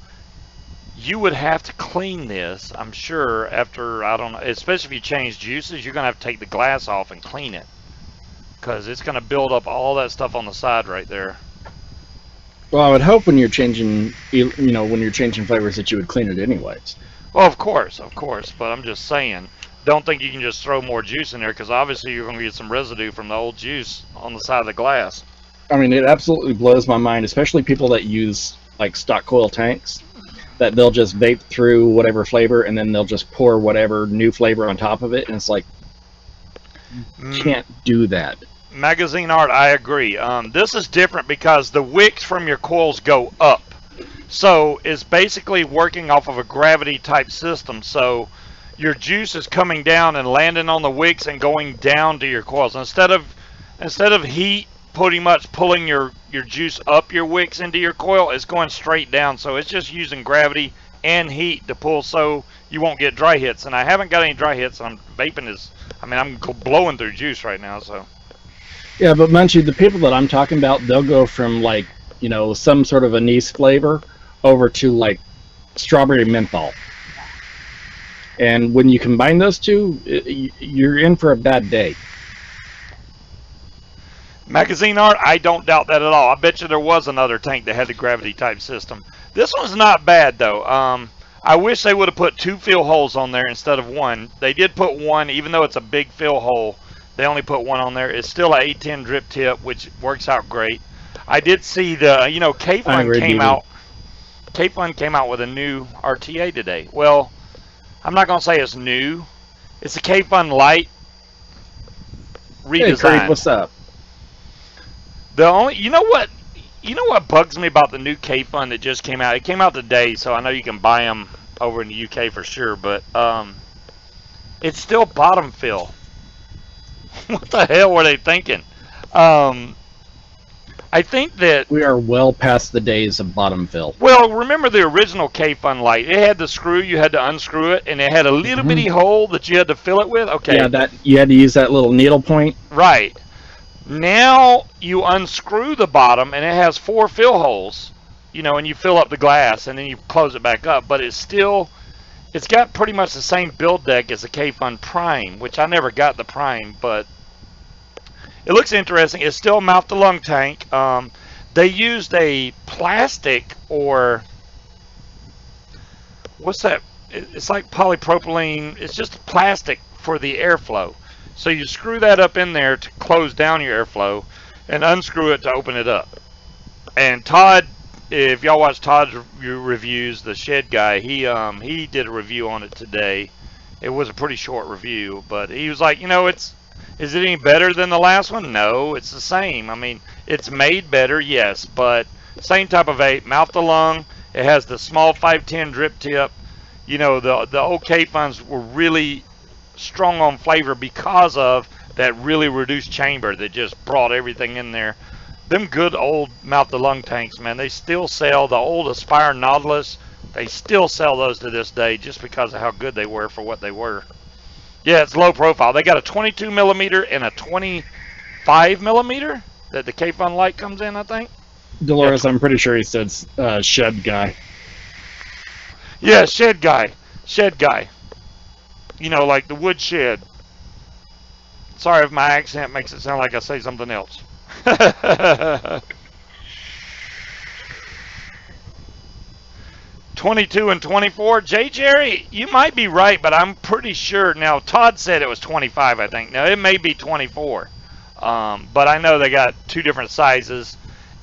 you would have to clean this, I'm sure, after, I don't know, especially if you change juices, you're going to have to take the glass off and clean it, because it's going to build up all that stuff on the side right there. Well, I would hope when you're changing, when you're changing flavors that you would clean it anyways. Well, of course, but I'm just saying, don't think you can just throw more juice in there, because obviously you're going to get some residue from the old juice on the side of the glass. I mean, it absolutely blows my mind, especially people that use like stock coil tanks, that they'll just vape through whatever flavor and then they'll just pour whatever new flavor on top of it, and it's like, can't do that. Magazine art, I agree. This is different because the wicks from your coils go up, so it's basically working off of a gravity type system. So your juice is coming down and landing on the wicks and going down to your coils instead of heat pretty much pulling your juice up your wicks into your coil. It's going straight down, so it's just using gravity and heat to pull, so you won't get dry hits. And I haven't got any dry hits. I'm blowing through juice right now. So yeah, but Munchie, the people that I'm talking about, they'll go from like, some sort of anise flavor over to like strawberry menthol, and when you combine those two, you're in for a bad day. Magazine art, I don't doubt that at all. I bet you there was another tank that had the gravity type system. This one's not bad though. I wish they would have put 2 fill holes on there instead of 1. They did put 1, even though it's a big fill hole. They only put 1 on there. It's still an 810 drip tip, which works out great. I did see the, K-Fun came out. K-Fun came out with a new RTA today. Well, I'm not gonna say it's new. It's a K-Fun Lite redesign. Hey, Craig, what's up? You know what bugs me about the new K-Fun that just came out? It came out today, so I know you can buy them over in the UK for sure, but it's still bottom fill. What the hell were they thinking? I think that we are well past the days of bottom fill. Well, remember the original K-Fun Lite? It had the screw, you had to unscrew it, and it had a little bitty hole that you had to fill it with. Okay. Yeah, that you had to use that little needle point. Right. Now you unscrew the bottom and it has 4 fill holes, and you fill up the glass and then you close it back up, but it's got pretty much the same build deck as the K-Fun Prime, which I never got the Prime, but it looks interesting. It's still a mouth-to-lung tank. They used a plastic, or what's that? It's like polypropylene. It's just plastic for the airflow. So you screw that up in there to close down your airflow and unscrew it to open it up. And Todd if y'all watch Todd's reviews, the shed guy, he did a review on it today. It was a pretty short review, but he was like, is it any better than the last one? No, it's the same. I mean, it's made better, yes, but same type of vape, mouth to lung. It has the small 510 drip tip. The old K-Funs were really strong on flavor because of that really reduced chamber that just brought everything in there. Them good old mouth to lung tanks, man, they still sell. The old Aspire Nautilus, they still sell those to this day just because of how good they were for what they were. Yeah, it's low profile. They got a 22 millimeter and a 25 millimeter that the K-Fun light comes in, I think. Dolores, I'm pretty sure he said shed guy. Yeah, shed guy. Shed guy. Like the wood shed. Sorry if my accent makes it sound like I say something else. 22 and 24. Jerry, you might be right, but I'm pretty sure. Now, Todd said it was 25, I think. Now, it may be 24. But I know they got two different sizes.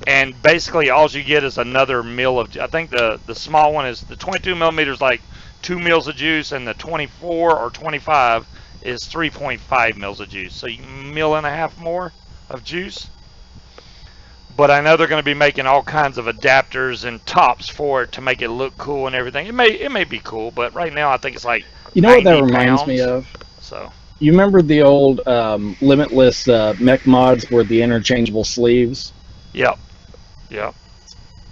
And basically, all you get is another mill of, I think the small one is, the 22 millimeters like 2 mils of juice, and the 24 or 25 is 3.5 mils of juice. So, a mil and a half more of juice. But I know they're going to be making all kinds of adapters and tops for it to make it look cool and everything. It may be cool, but right now I think it's like what that reminds me of? So you remember the old Limitless mech mods where the interchangeable sleeves? Yep.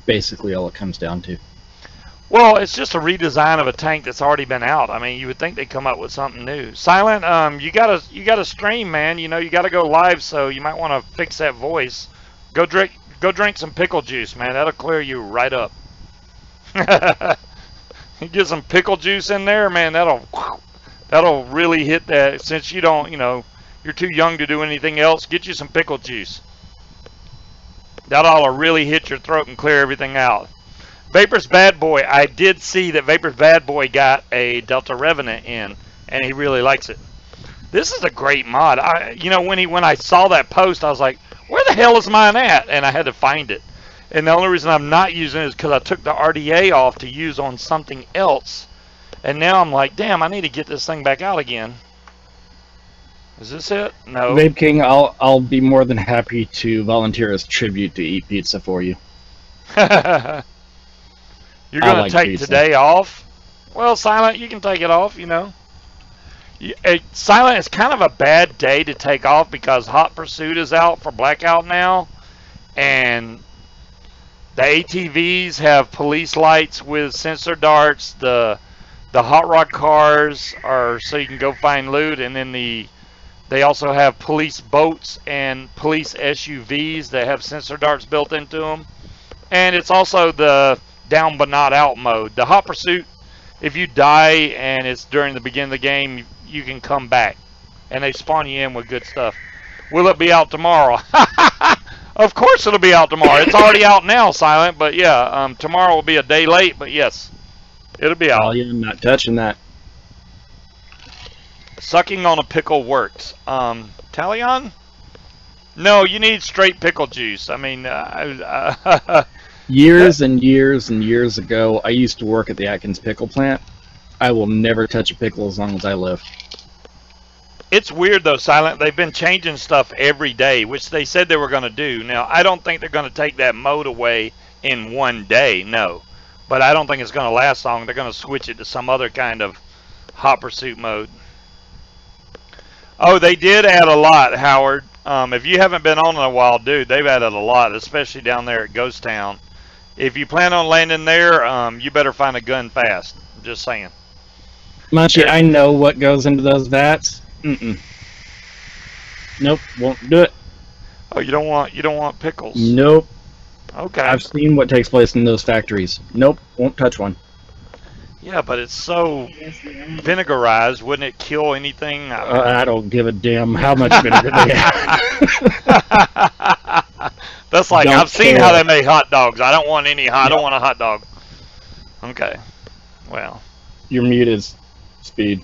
Basically all it comes down to. Well, it's just a redesign of a tank that's already been out. I mean, you would think they'd come up with something new. Silent, you gotta stream, man. You gotta go live, so you might want to fix that voice. Go drink some pickle juice, man. That'll clear you right up. You get some pickle juice in there, man. That'll really hit that. Since you don't, you're too young to do anything else. Get you some pickle juice. That'll really hit your throat and clear everything out. Vapor's Bad Boy. I did see that Vapor's Bad Boy got a Delta Revenant in, and he really likes it. This is a great mod. When I saw that post, I was like, where the hell is mine at? And I had to find it. And the only reason I'm not using it is because I took the RDA off to use on something else. And now I'm like, damn, I need to get this thing back out again. Is this it? No. Vape King, I'll be more than happy to volunteer as tribute to eat pizza for you. You're going to take pizza today off? Well, Silent, you can take it off, Silent is kind of a bad day to take off because Hot Pursuit is out for blackout now, and the ATVs have police lights with sensor darts. The hot rod cars are so you can go find loot, and then they also have police boats and police SUVs that have sensor darts built into them, and it's also the down but not out mode. The Hot Pursuit, if you die and it's during the beginning of the game, you can come back, and they spawn you in with good stuff. Will it be out tomorrow? Of course it'll be out tomorrow. It's already out now, Silent, but yeah, tomorrow will be a day late, but yes, it'll be out. Oh, yeah, I'm not touching that. Sucking on a pickle works. Talion? No, you need straight pickle juice. I mean, years and years and years ago, I used to work at the Atkins pickle plant. I will never touch a pickle as long as I live. It's weird though, Silent. They've been changing stuff every day, which they said they were going to do. Now, I don't think they're going to take that mode away in one day, no. But I don't think it's going to last long. They're going to switch it to some other kind of Hot Pursuit mode. Oh, they did add a lot, Howard. If you haven't been on in a while, dude, they've added a lot, especially down there at Ghost Town. If you plan on landing there, you better find a gun fast. I'm just saying. Munchie, I know what goes into those vats. Nope, won't do it. Oh, you don't want pickles? Nope. Okay. I've seen what takes place in those factories. Nope, won't touch one. Yeah, but it's so vinegarized. Wouldn't it kill anything? I don't give a damn how much vinegar they have. That's like, I've seen how they make hot dogs. I don't want any. I don't want a hot dog. Okay. Well. You're muted, Speed.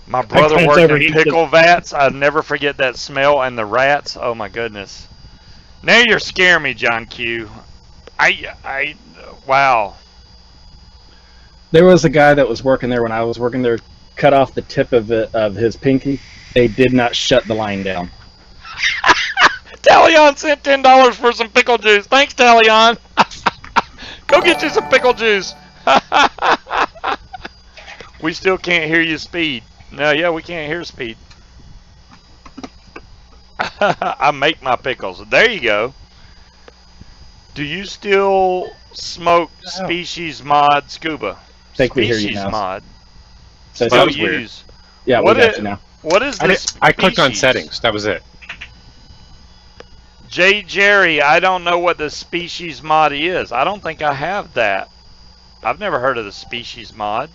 My brother worked in pickle vats. I'll never forget that smell and the rats. Oh my goodness. Now you're scaring me, John Q. Wow. There was a guy that was working there when I was working there, cut off the tip of his pinky. They did not shut the line down. Talion sent $10 for some pickle juice. Thanks, Talion. Go get you some pickle juice. We still can't hear you, Speed. No, yeah, we can't hear Speed. I make my pickles. There you go. Do you still smoke Species Mod Scuba? I think we hear you now. Mod. So Still weird. use. Yeah, we got you now. What is this? I clicked on settings. That was it. J. Jerry, I don't know what the Species Mod is. I don't think I have that. I've never heard of the Species Mod.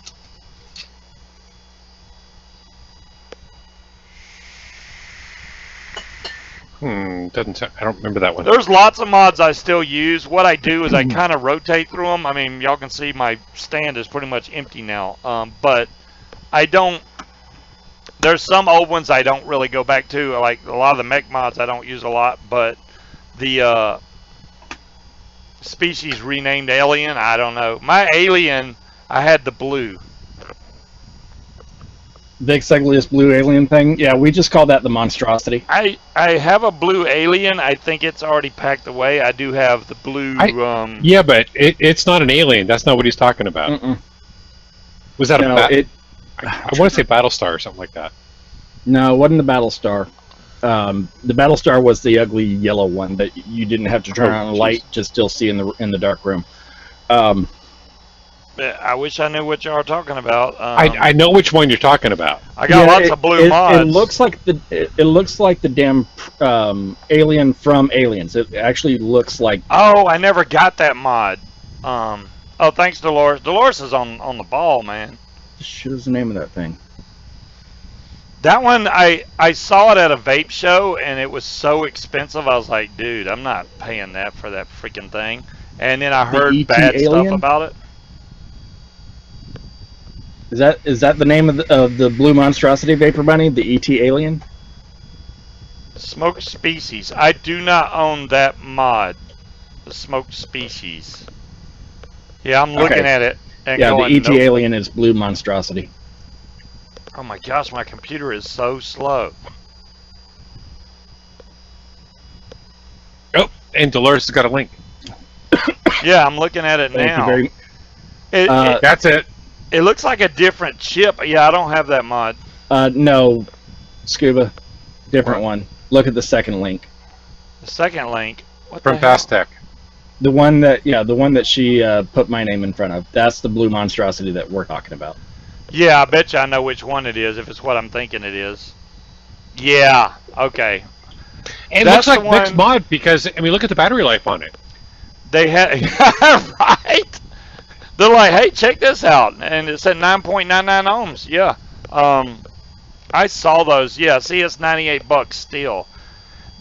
Doesn't. I don't remember that one. There's lots of mods I still use. What I do is I kind of rotate through them. I mean, y'all can see my stand is pretty much empty now. But I don't. There's some old ones I don't really go back to. Like a lot of the mech mods I don't use a lot. But the species renamed Alien, I don't know. My Alien, I had the blue. Big ugliest blue alien thing. Yeah, we just call that the monstrosity. I have a blue Alien. I think it's already packed away. I do have the blue. Yeah, but it's not an alien. That's not what he's talking about. Was that I want to say Battlestar or something like that. No, it wasn't the Battlestar. The Battlestar was the ugly yellow one that you didn't have to turn on a light to still see in the dark room. I wish I knew what y'all are talking about. I know which one you're talking about. I got lots of blue mods. It looks like the damn alien from Aliens. It actually looks like. Oh, I never got that mod. Oh, thanks, Dolores. Dolores is on the ball, man. Shit is the name of that thing? That one, I saw it at a vape show, and it was so expensive. I was like, dude, I'm not paying that for that freaking thing. And then I heard bad stuff about it. Is that the name of the blue monstrosity vapor bunny? The ET alien? Smoked species. I do not own that mod. The smoked species. Yeah, I'm looking at it. And yeah, going, the ET nope. alien is blue monstrosity. Oh my gosh, my computer is so slow. Oh, and Dolores has got a link. Yeah, I'm looking at it now. Thank you very that's it. It looks like a different chip. Yeah, I don't have that mod. No, Scuba, different one. Look at the second link. The second link. What From the hell? Fastech. The one that she put my name in front of. That's the blue monstrosity that we're talking about. Yeah, I bet you I know which one it is if it's what I'm thinking it is. Yeah. Okay. It looks like mixed mod because I mean, look at the battery life on it. They had right. They're like, hey, check this out, and it said 9.99 ohms. Yeah. I saw those. Yeah. See, it's $98 still.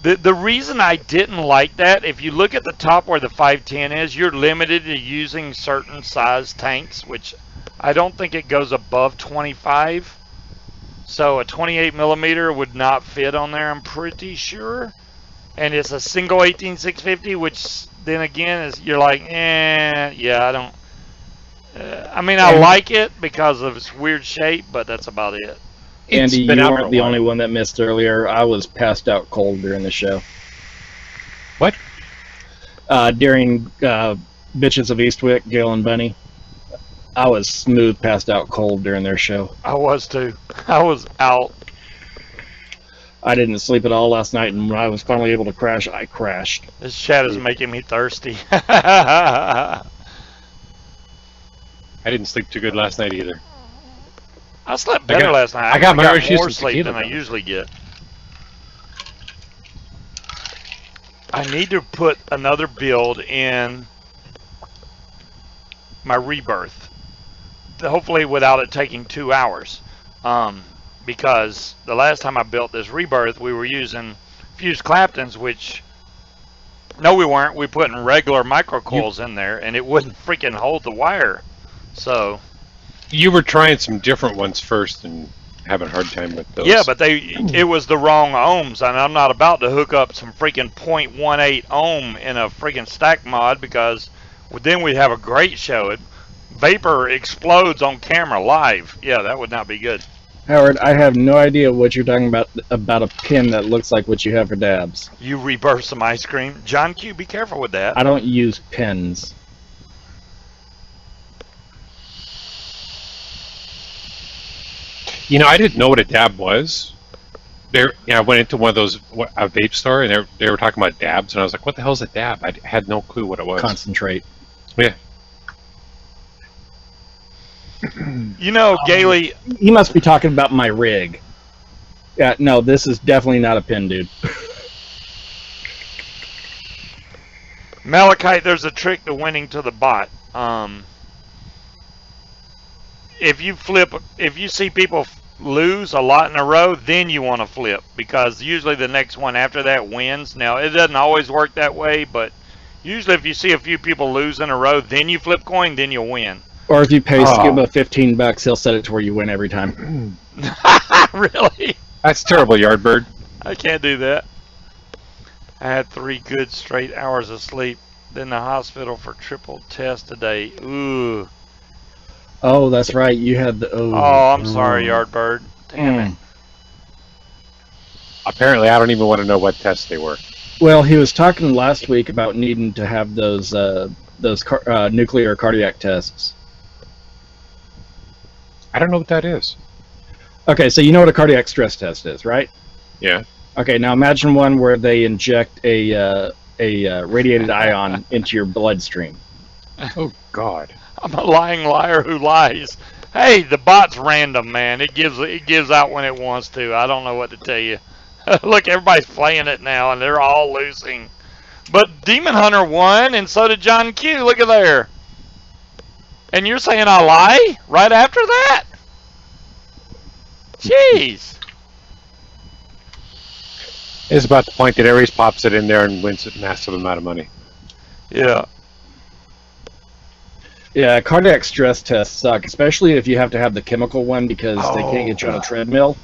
The reason I didn't like that, if you look at the top where the 510 is, you're limited to using certain size tanks, which I don't think it goes above 25. So a 28 millimeter would not fit on there, I'm pretty sure. And it's a single 18650, which then again is you're like, yeah, I don't. I mean, I like it because of its weird shape, but that's about it. Andy, you weren't the only one that missed earlier. I was passed out cold during the show. What? During Bitches of Eastwick, Gail and Bunny. I was smooth passed out cold during their show. I was too. I was out. I didn't sleep at all last night, and when I was finally able to crash, I crashed. This chat is making me thirsty. I didn't sleep too good last night either. I slept better last night. I got my more sleep than I usually get. I need to put another build in my rebirth. Hopefully without it taking 2 hours. Because the last time I built this rebirth, we were using fused Claptons, which... No, we weren't. We put in regular microcoils in there, and it wouldn't freaking hold the wire. So... You were trying some different ones first and having a hard time with those. Yeah, but it was the wrong ohms, and I'm not about to hook up some freaking .18 ohm in a freaking stack mod because then we'd have a great show. Vapor explodes on camera live. Yeah, that would not be good. Howard, I have no idea what you're talking about a pin that looks like what you have for dabs. You rebirth some ice cream. John Q, be careful with that. I don't use pins. You know, I didn't know what a dab was. I went into one of those a vape store, and they were talking about dabs, and I was like, "What the hell is a dab?" I had no clue what it was. Concentrate. Yeah. You know, Gailey, you must be talking about my rig. Yeah, no, this is definitely not a pin, dude. Malachite, there's a trick to winning to the bot. If you see people lose a lot in a row, then you want to flip, because usually the next one after that wins. Now, it doesn't always work that way, but usually if you see a few people lose in a row, then you flip coin, then you'll win. Or if you pay Scuba $15, he'll set it to where you win every time. Really? That's terrible, Yardbird. I can't do that. I had 3 good straight hours of sleep. Then the hospital for triple test today. Ooh. Oh, that's right. You had the. Oh, I'm sorry, Yardbird. Damn it. Apparently, I don't even want to know what tests they were. Well, he was talking last week about needing to have those nuclear cardiac tests. I don't know what that is. Okay, so you know what a cardiac stress test is, right? Yeah. Okay, now imagine one where they inject a radiated ion into your bloodstream. Oh, God. I'm a lying liar who lies. Hey, the bot's random, man. It gives out when it wants to. I don't know what to tell you. Look, everybody's playing it now, and they're all losing. But Demon Hunter won, and so did John Q. Look at there. And you're saying I lie right after that? Jeez. It's about the point that Aries pops it in there and wins a massive amount of money. Yeah. Yeah, cardiac stress tests suck, especially if you have to have the chemical one because they can't get you on a treadmill.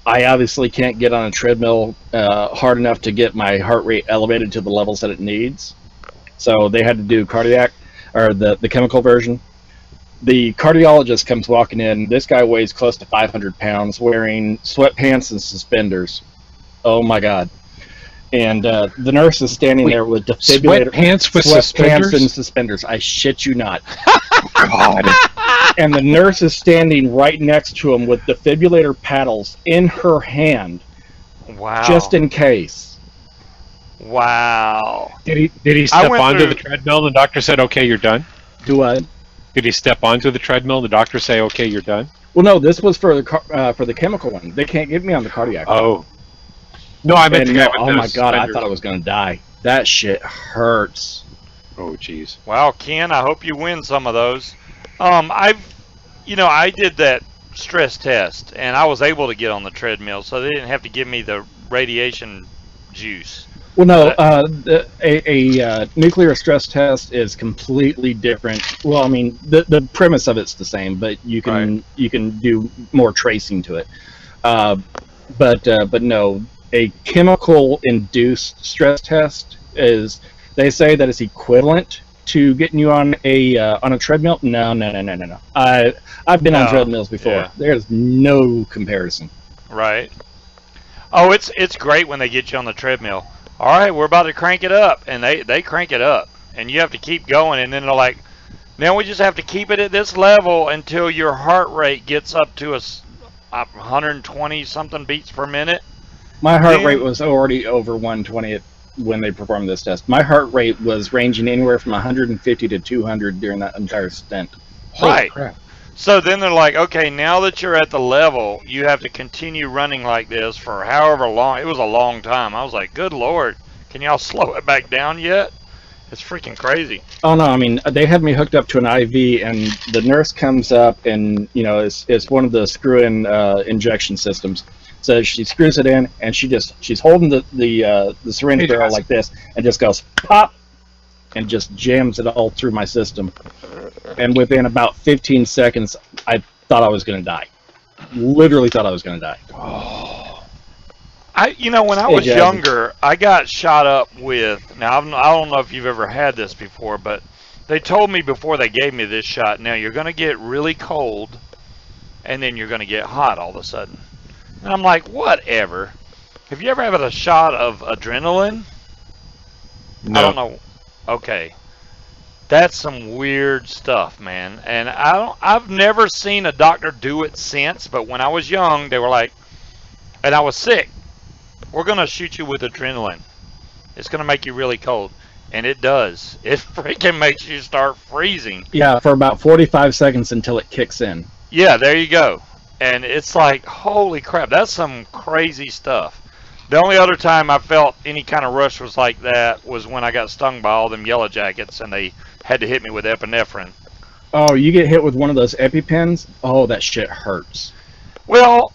I obviously can't get on a treadmill hard enough to get my heart rate elevated to the levels that it needs. So they had to do cardiac, or the chemical version. The cardiologist comes walking in. This guy weighs close to 500 pounds, wearing sweatpants and suspenders. Oh my God. And the nurse is standing there with defibrillator. Sweatpants with suspenders? And suspenders. I shit you not. God. And the nurse is standing right next to him with defibrillator paddles in her hand. Wow. Just in case. Wow. Did he step onto the treadmill and the doctor said, okay, you're done? Do what? Did he step onto the treadmill and the doctor say, okay, you're done? Well, no, this was for the chemical one. They can't get me on the cardiac one. Oh. No, I meant oh my God, I thought I was going to die. That shit hurts. Oh, jeez. Wow, Ken, I hope you win some of those. I did that stress test, and I was able to get on the treadmill, so they didn't have to give me the radiation juice. Well, no, a nuclear stress test is completely different. Well, I mean, the premise of it's the same, but you can do more tracing to it. But no, a chemical-induced stress test is, they say that it's equivalent to getting you on a treadmill. No. I've been on treadmills before. Yeah. There's no comparison. Right. Oh, it's great when they get you on the treadmill. All right, we're about to crank it up, and they crank it up, and you have to keep going, and then they're like, now we just have to keep it at this level until your heart rate gets up to 120 something beats per minute. My heart rate was already over 120 when they performed this test. My heart rate was ranging anywhere from 150 to 200 during that entire stint. Right. Crap. So then they're like, okay, now that you're at the level, you have to continue running like this for however long. It was a long time. I was like, good Lord, can y'all slow it back down yet? It's freaking crazy. Oh, no, I mean, they had me hooked up to an IV, and the nurse comes up, and, you know, it's one of the screw-in injection systems. So she screws it in, and she's holding the syringe barrel like this, and just goes pop, and just jams it all through my system. And within about 15 seconds, I thought I was going to die. literally thought I was going to die. When I Hey, was Jazzy. younger, I got shot up with. Now I don't know if you've ever had this before, but they told me before they gave me this shot. Now you're going to get really cold, and then you're going to get hot all of a sudden. And I'm like, whatever. Have you ever had a shot of adrenaline? No. I don't know. Okay. That's some weird stuff, man. And I've never seen a doctor do it since, but when I was young, they were like, and I was sick, we're going to shoot you with adrenaline. It's going to make you really cold. And it does. It freaking makes you start freezing. Yeah, for about 45 seconds until it kicks in. Yeah, there you go. And it's like, holy crap, that's some crazy stuff. The only other time I felt any kind of rush was like that was when I got stung by all them yellow jackets and they had to hit me with epinephrine. Oh, you get hit with one of those EpiPens? Oh, that shit hurts. Well,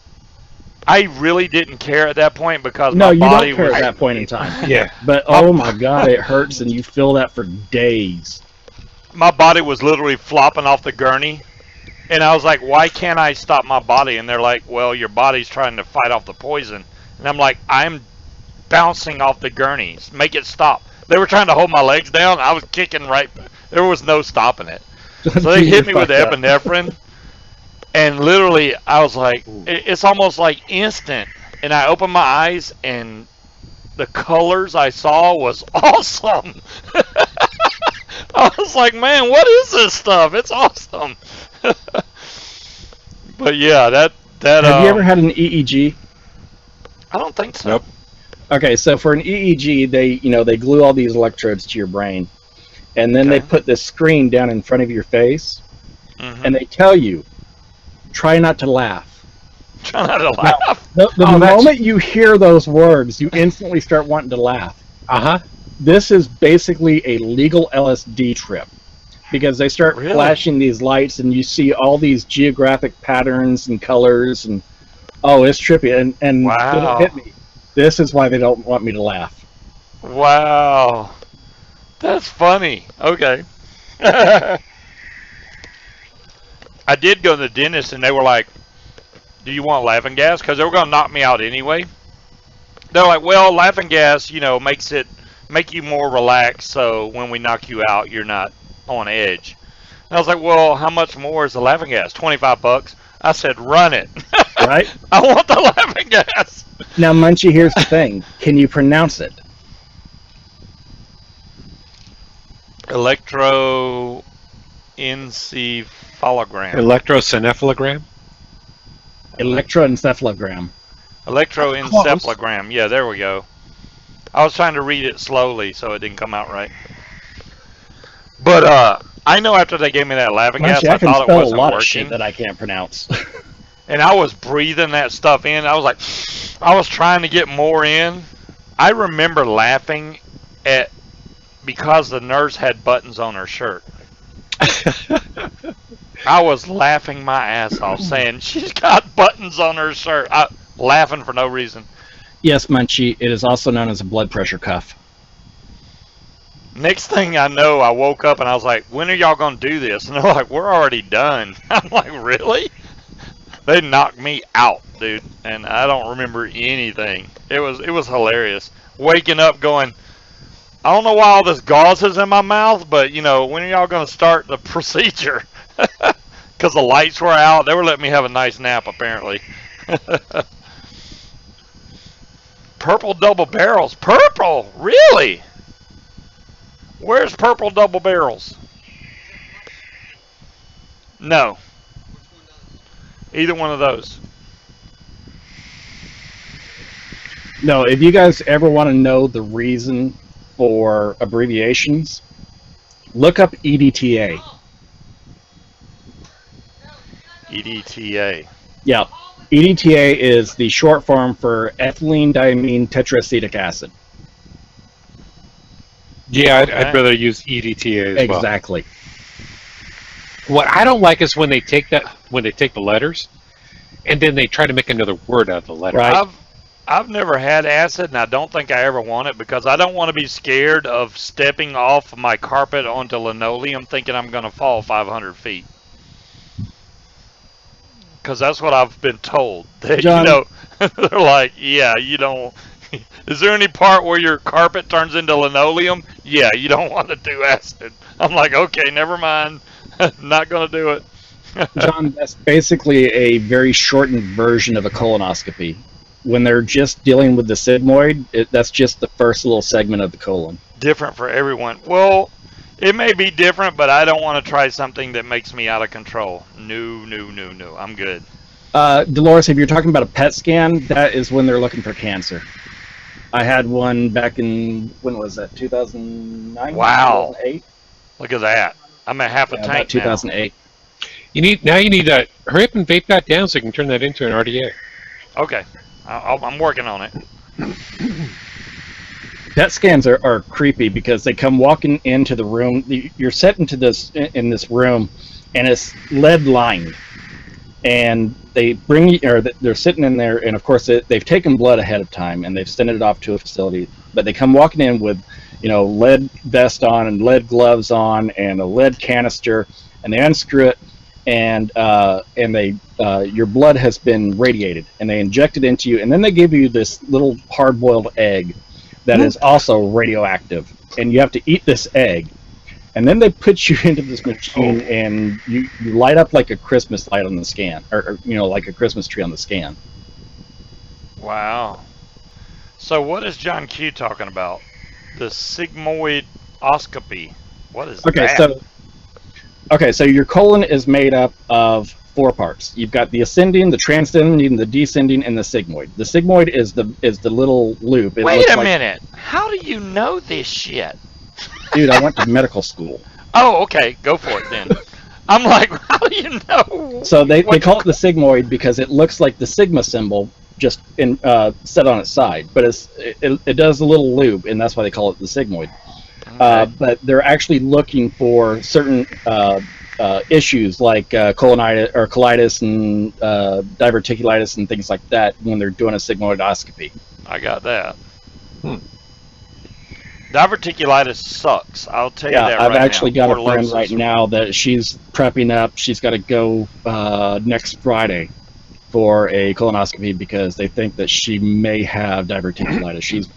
I really didn't care at that point because No, my you body don't care was... at that point in time. Yeah. But oh my god, it hurts and you feel that for days. My body was literally flopping off the gurney. And I was like, why can't I stop my body? And they're like, well, your body's trying to fight off the poison. And I'm like, I'm bouncing off the gurneys. Make it stop. They were trying to hold my legs down. I was kicking right. There was no stopping it. So they hit me with the epinephrine. And literally, I was like, it's almost like instant. And I opened my eyes, and the colors I saw was awesome. I was like, man, what is this stuff? It's awesome. But yeah, that Have you ever had an EEG? I don't think so. Nope. Okay, so for an EEG, they glue all these electrodes to your brain, and then they Okay. put this screen down in front of your face, Mhm. and they tell you, try not to laugh. Try not to laugh. The Oh, that's- moment you hear those words, you instantly start wanting to laugh. Uh-huh. This is basically a legal LSD trip, because they start Really? flashing these lights, and you see all these geographic patterns and colors, and oh, it's trippy. And Wow. it'll hit me. This is why they don't want me to laugh. Wow. That's funny. Okay. I did go to the dentist, and they were like, do you want laughing gas? Because they were going to knock me out anyway. They're like, well, laughing gas, make you more relaxed, so when we knock you out, you're not on edge. And I was like, well, how much more is the laughing gas? $25. I said, run it. Right? I want the laughing gas. Now, Munchie, here's the thing. Can you pronounce it? Electroencephalogram. Electroencephalogram? Electroencephalogram. Electroencephalogram. Yeah, there we go. I was trying to read it slowly, so it didn't come out right. But I know after they gave me that laughing gas, Munchie, I I can thought it spell a wasn't lot of working. shit that I can't pronounce. And I was breathing that stuff in. I was like, I was trying to get more in. I remember laughing because the nurse had buttons on her shirt. I was laughing my ass off, saying she's got buttons on her shirt. Laughing for no reason. Yes, Munchie, it is also known as a blood pressure cuff. Next thing I know, I woke up and I was like, when are y'all going to do this? And they're like, we're already done. I'm like, really? They knocked me out, dude, and I don't remember anything. It was hilarious. Waking up going, I don't know why all this gauze is in my mouth, but, when are y'all going to start the procedure? Because the lights were out. They were letting me have a nice nap, apparently. Purple double barrels. Purple? Really? Where's purple double barrels? No. Either one of those. No, if you guys ever want to know the reason for abbreviations, look up EDTA. EDTA. Yeah, EDTA is the short form for ethylene diamine tetraacetic acid. Yeah, Okay. I'd rather use EDTA as well. Exactly. What I don't like is when they take the letters, and then they try to make another word out of the letter. Right. I've never had acid, and I don't think I ever want it because I don't want to be scared of stepping off my carpet onto linoleum thinking I'm going to fall 500 feet. because that's what I've been told. That, John, they're like, yeah, you don't. Is there any part where your carpet turns into linoleum? Yeah, you don't want to do acid. I'm like, okay, never mind. Not gonna do it. John, that's basically a very shortened version of a colonoscopy. When they're just dealing with the sigmoid, that's just the first little segment of the colon. Different for everyone. Well, it may be different, but I don't want to try something that makes me out of control. No, no, no, no. I'm good. Dolores, if you're talking about a PET scan, that is when they're looking for cancer. I had one back in, when was that, 2009? Wow. 2008? Look at that. I'm at half a tank about 2008. You need to hurry up and vape that down so you can turn that into an RDA. now. Okay. I'm working on it. PET scans are creepy because they come walking into the room. You're set into in this room, and it's lead lined. And they bring you, or they're sitting in there, and of course they've taken blood ahead of time and they've sent it off to a facility. But they come walking in with, lead vest on and lead gloves on and a lead canister, and they unscrew it, and your blood has been radiated, and they inject it into you, and then they give you this little hard-boiled egg that is also radioactive, and you have to eat this egg. And then they put you into this machine, and you light up like a Christmas light on the scan, or like a Christmas tree on the scan. Wow. So what is John Q talking about? The sigmoidoscopy. What is that? So your colon is made up of 4 parts. You've got the ascending, the transcending, the descending, and the sigmoid. The sigmoid is the little loop. Wait a minute. How do you know this shit? Dude, I went to medical school. Oh, okay. Go for it then. I'm like, how do you know? So they call it the sigmoid because it looks like the sigma symbol just set on its side, but it does a little loop, and that's why they call it the sigmoid. Okay. But they're actually looking for certain issues like colonitis or colitis and diverticulitis and things like that when they're doing a sigmoidoscopy. I got that. Diverticulitis sucks. I'll tell you that right now. I've actually got a friend right now that she's prepping up. She's got to go next Friday for a colonoscopy because they think that she may have diverticulitis.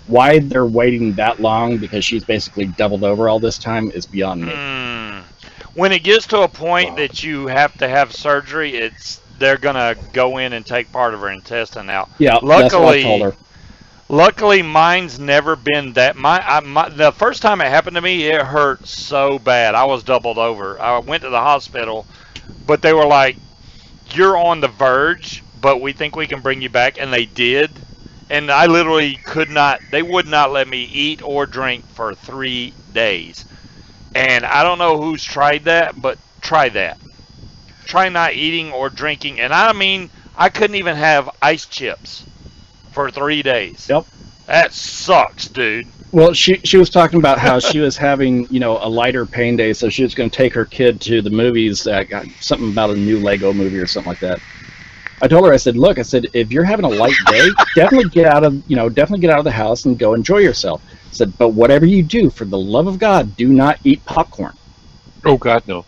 Why they're waiting that long, because she's basically doubled over all this time, is beyond me. When it gets to a point that you have to have surgery, they're gonna go in and take part of her intestine out. Yeah, that's what I told her. Luckily, mine's never been that. The first time it happened to me, it hurt so bad. I was doubled over. I went to the hospital, but they were like, "You're on the verge, but we think we can bring you back," and they did. And I literally could not. They would not let me eat or drink for 3 days. And I don't know who's tried that, but try that. Try not eating or drinking. And I mean, I couldn't even have ice chips for 3 days. Yep. That sucks, dude. Well, she was talking about how she was having, a lighter pain day, so she was going to take her kid to the movies. Something about a new Lego movie or something like that. I told her, I said, look, if you're having a light day, definitely get out of the house and go enjoy yourself. I said, but whatever you do, for the love of God, do not eat popcorn. Oh God, no.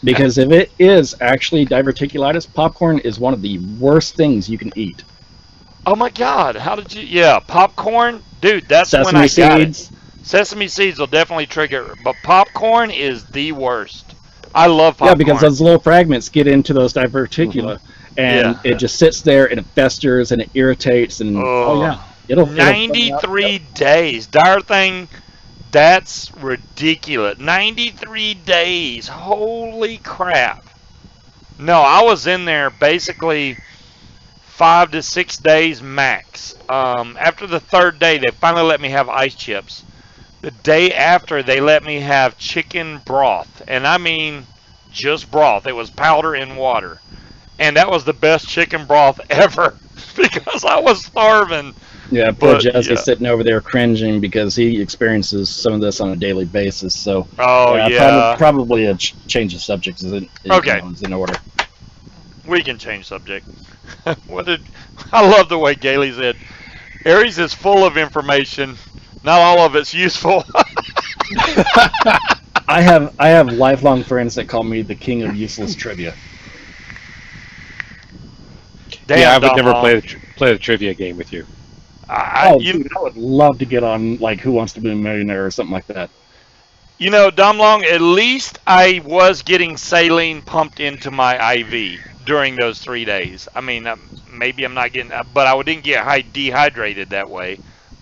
Because if it is actually diverticulitis, popcorn is one of the worst things you can eat. Oh my God, how did you? Yeah, popcorn, dude. That's when I got it. Sesame seeds will definitely trigger, but popcorn is the worst. I love popcorn. Yeah, because those little fragments get into those diverticula, and it just sits there and it festers and it irritates and it'll 93 days. Dire thing, that's ridiculous. 93 days. Holy crap. No, I was in there basically 5 to 6 days max. After the 3rd day, they finally let me have ice chips. The day after, they let me have chicken broth. And I mean, just broth. It was powder in water. And that was the best chicken broth ever because I was starving. Yeah, poor Jesse's sitting over there cringing because he experiences some of this on a daily basis. So, probably a change of subject is in order. We can change subject. I love the way Gailey said, Aries is full of information. Not all of it's useful. I have lifelong friends that call me the king of useless trivia. Damn, Yeah, I would Dom never Long. play the trivia game with you. Dude, I would love to get on like Who Wants to Be a Millionaire or something like that. You know, Dom Long, at least I was getting saline pumped into my IV during those 3 days. I mean, maybe I'm not getting, but I didn't get dehydrated that way.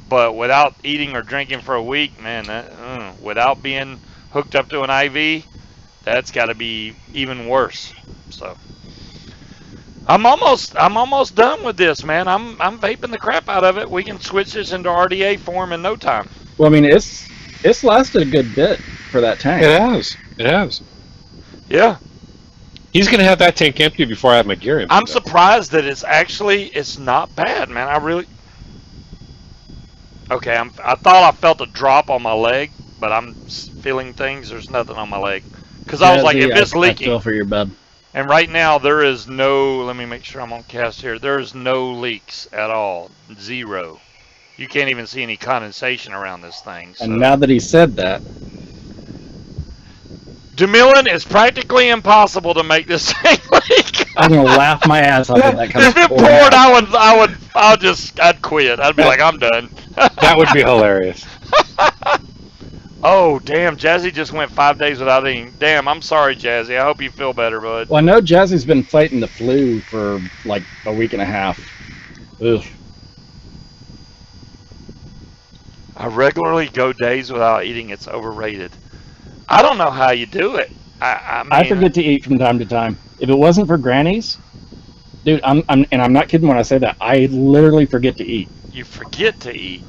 But without eating or drinking for a week, man, without being hooked up to an IV, that's got to be even worse. So I'm almost done with this, man. I'm vaping the crap out of it. We can switch this into RDA form in no time. Well, I mean, it's lasted a good bit for that tank. It has. It has. Yeah. He's going to have that tank empty before I have my gear empty. I'm surprised that it's not bad, man. I really. Okay, I thought I felt a drop on my leg, but I'm feeling things. There's nothing on my leg. Because I was like, if it's leaking. I feel for your bub. And right now, there is no, let me make sure I'm on cast here. There is no leaks at all. Zero. You can't even see any condensation around this thing. So. And now that he said that. DeMillan, it's practically impossible to make this thing leak. I'm going to laugh my ass off if that comes. If it poured, I'd quit. I'd be like, I'm done. That would be hilarious. Oh, damn. Jazzy just went 5 days without eating. Damn, I'm sorry, Jazzy. I hope you feel better, bud. Well, I know Jazzy's been fighting the flu for like a week and a half. Ugh. I regularly go days without eating. It's overrated. I don't know how you do it. I forget to eat from time to time. If it wasn't for Granny's, dude, I'm not kidding when I say that. I literally forget to eat. You forget to eat.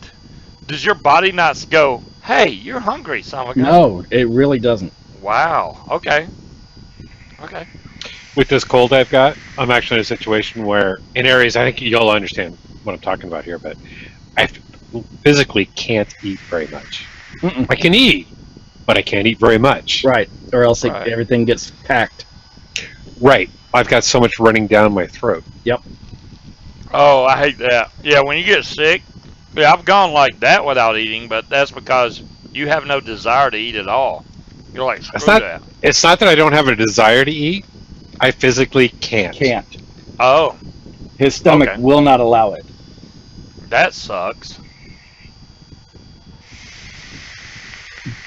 Does your body not go, hey, you're hungry, son of a gun? No, it really doesn't. Wow. Okay. Okay. With this cold I've got, I'm actually in a situation where, in Aries, I think you'll understand what I'm talking about here, but I physically can't eat very much. I can eat, but I can't eat very much. Right, or else everything gets packed. Right. I've got so much running down my throat. Yep. Oh, I hate that. Yeah, when you get sick, yeah, I've gone like that without eating, but that's because you have no desire to eat at all. You're like, screw that. It's not that I don't have a desire to eat. I physically can't. Can't. Oh. His stomach will not allow it. That sucks.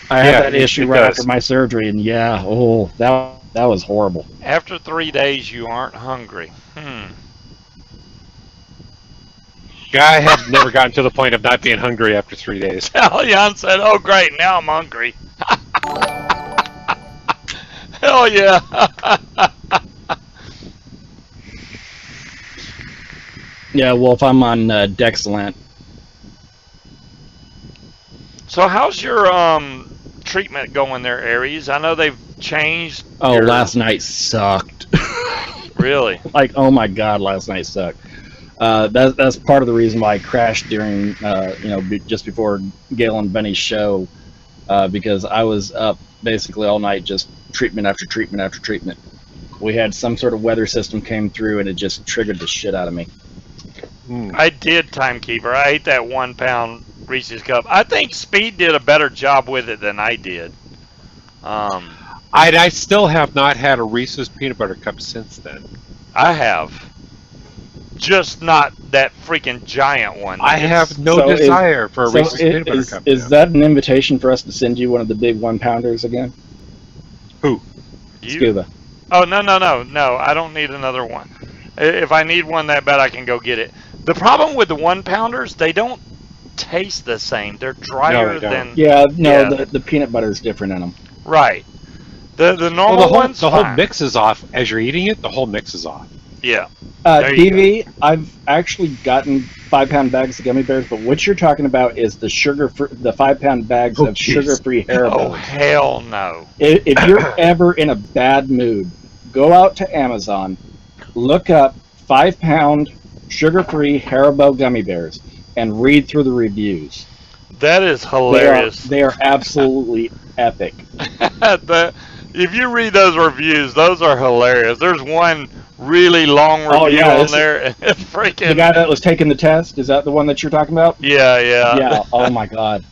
I had that issue right after my surgery, and yeah, that was horrible. After 3 days, you aren't hungry. I have never gotten to the point of not being hungry after 3 days. Hell, Jan said, oh, great, now I'm hungry. Hell yeah. Yeah, well, if I'm on Dexlant. So how's your treatment going there, Aries? I know they've changed. Oh, last night sucked. Really? Like, oh my God, last night sucked. That's part of the reason why I crashed during, just before Gail and Benny's show, because I was up basically all night, just treatment after treatment after treatment. We had some sort of weather system came through, and it just triggered the shit out of me. I did Timekeeper. I ate that 1 pound Reese's Cup. I think Speed did a better job with it than I did. I still have not had a Reese's peanut butter cup since then. I have. Just not that freaking giant one. I have no desire for a Reese's peanut butter cup. Is that an invitation for us to send you one of the big 1 pounders again? Who? You? Scuba. Oh, no. I don't need another one. If I need one that bad, I can go get it. The problem with the 1 pounders, they don't taste the same. They're drier than... Yeah, no, the peanut butter is different in them. Right. The normal ones, the whole mix is off. As you're eating it, the whole mix is off. Yeah. DV, I've actually gotten 5 pound bags of gummy bears, but what you're talking about is the the 5 pound bags of sugar-free Haribo. Oh, hell no. If you're ever in a bad mood, go out to Amazon, look up 5 pound sugar-free Haribo gummy bears, and read through the reviews. That is hilarious. They are absolutely epic. If you read those reviews, those are hilarious. There's one really long review on there. And it's freaking... The guy that was taking the test, is that the one that you're talking about? Yeah. Yeah, oh my God.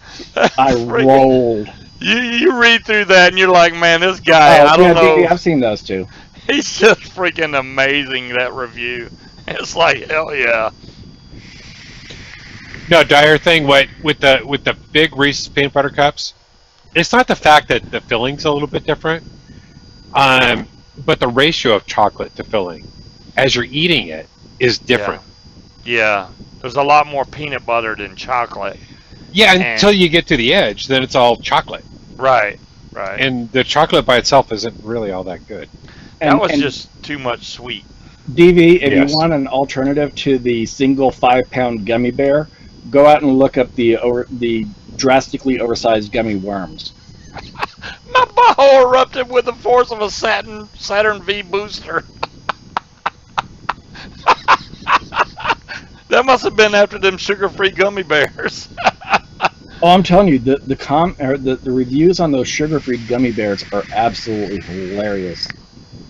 I rolled. You read through that and you're like, man, this guy, I don't know. I've seen those too. He's just freaking amazing, that review. It's like, hell yeah. No, dire thing. What with the big Reese's peanut butter cups? It's not the fact that the filling's a little bit different, but the ratio of chocolate to filling, as you're eating it, is different. Yeah. There's a lot more peanut butter than chocolate. Yeah, until you get to the edge, then it's all chocolate. Right. Right. And the chocolate by itself isn't really all that good. That was just too much sweet. DV, if you want an alternative to the single 5-pound gummy bear, go out and look up the drastically oversized gummy worms. My butthole erupted with the force of a Saturn V booster. That must have been after them sugar-free gummy bears. Oh, I'm telling you, the reviews on those sugar-free gummy bears are absolutely hilarious.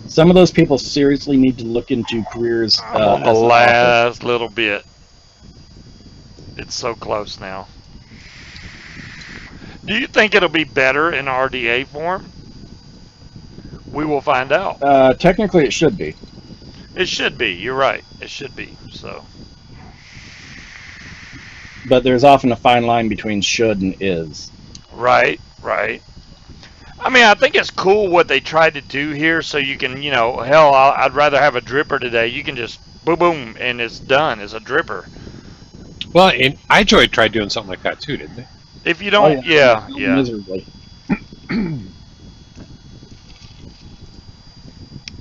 Some of those people seriously need to look into careers. On the last little bit. It's so close now. Do you think it'll be better in RDA form? We will find out. Technically, it should be. It should be. You're right. It should be. So. But there's often a fine line between should and is. Right. Right. I mean, I think it's cool what they tried to do here. So you can, you know, hell, I'd rather have a dripper today. You can just boom, boom, and it's done. It's a dripper. Well, and iJoy tried doing something like that too, didn't they? If you don't, yeah. Miserably.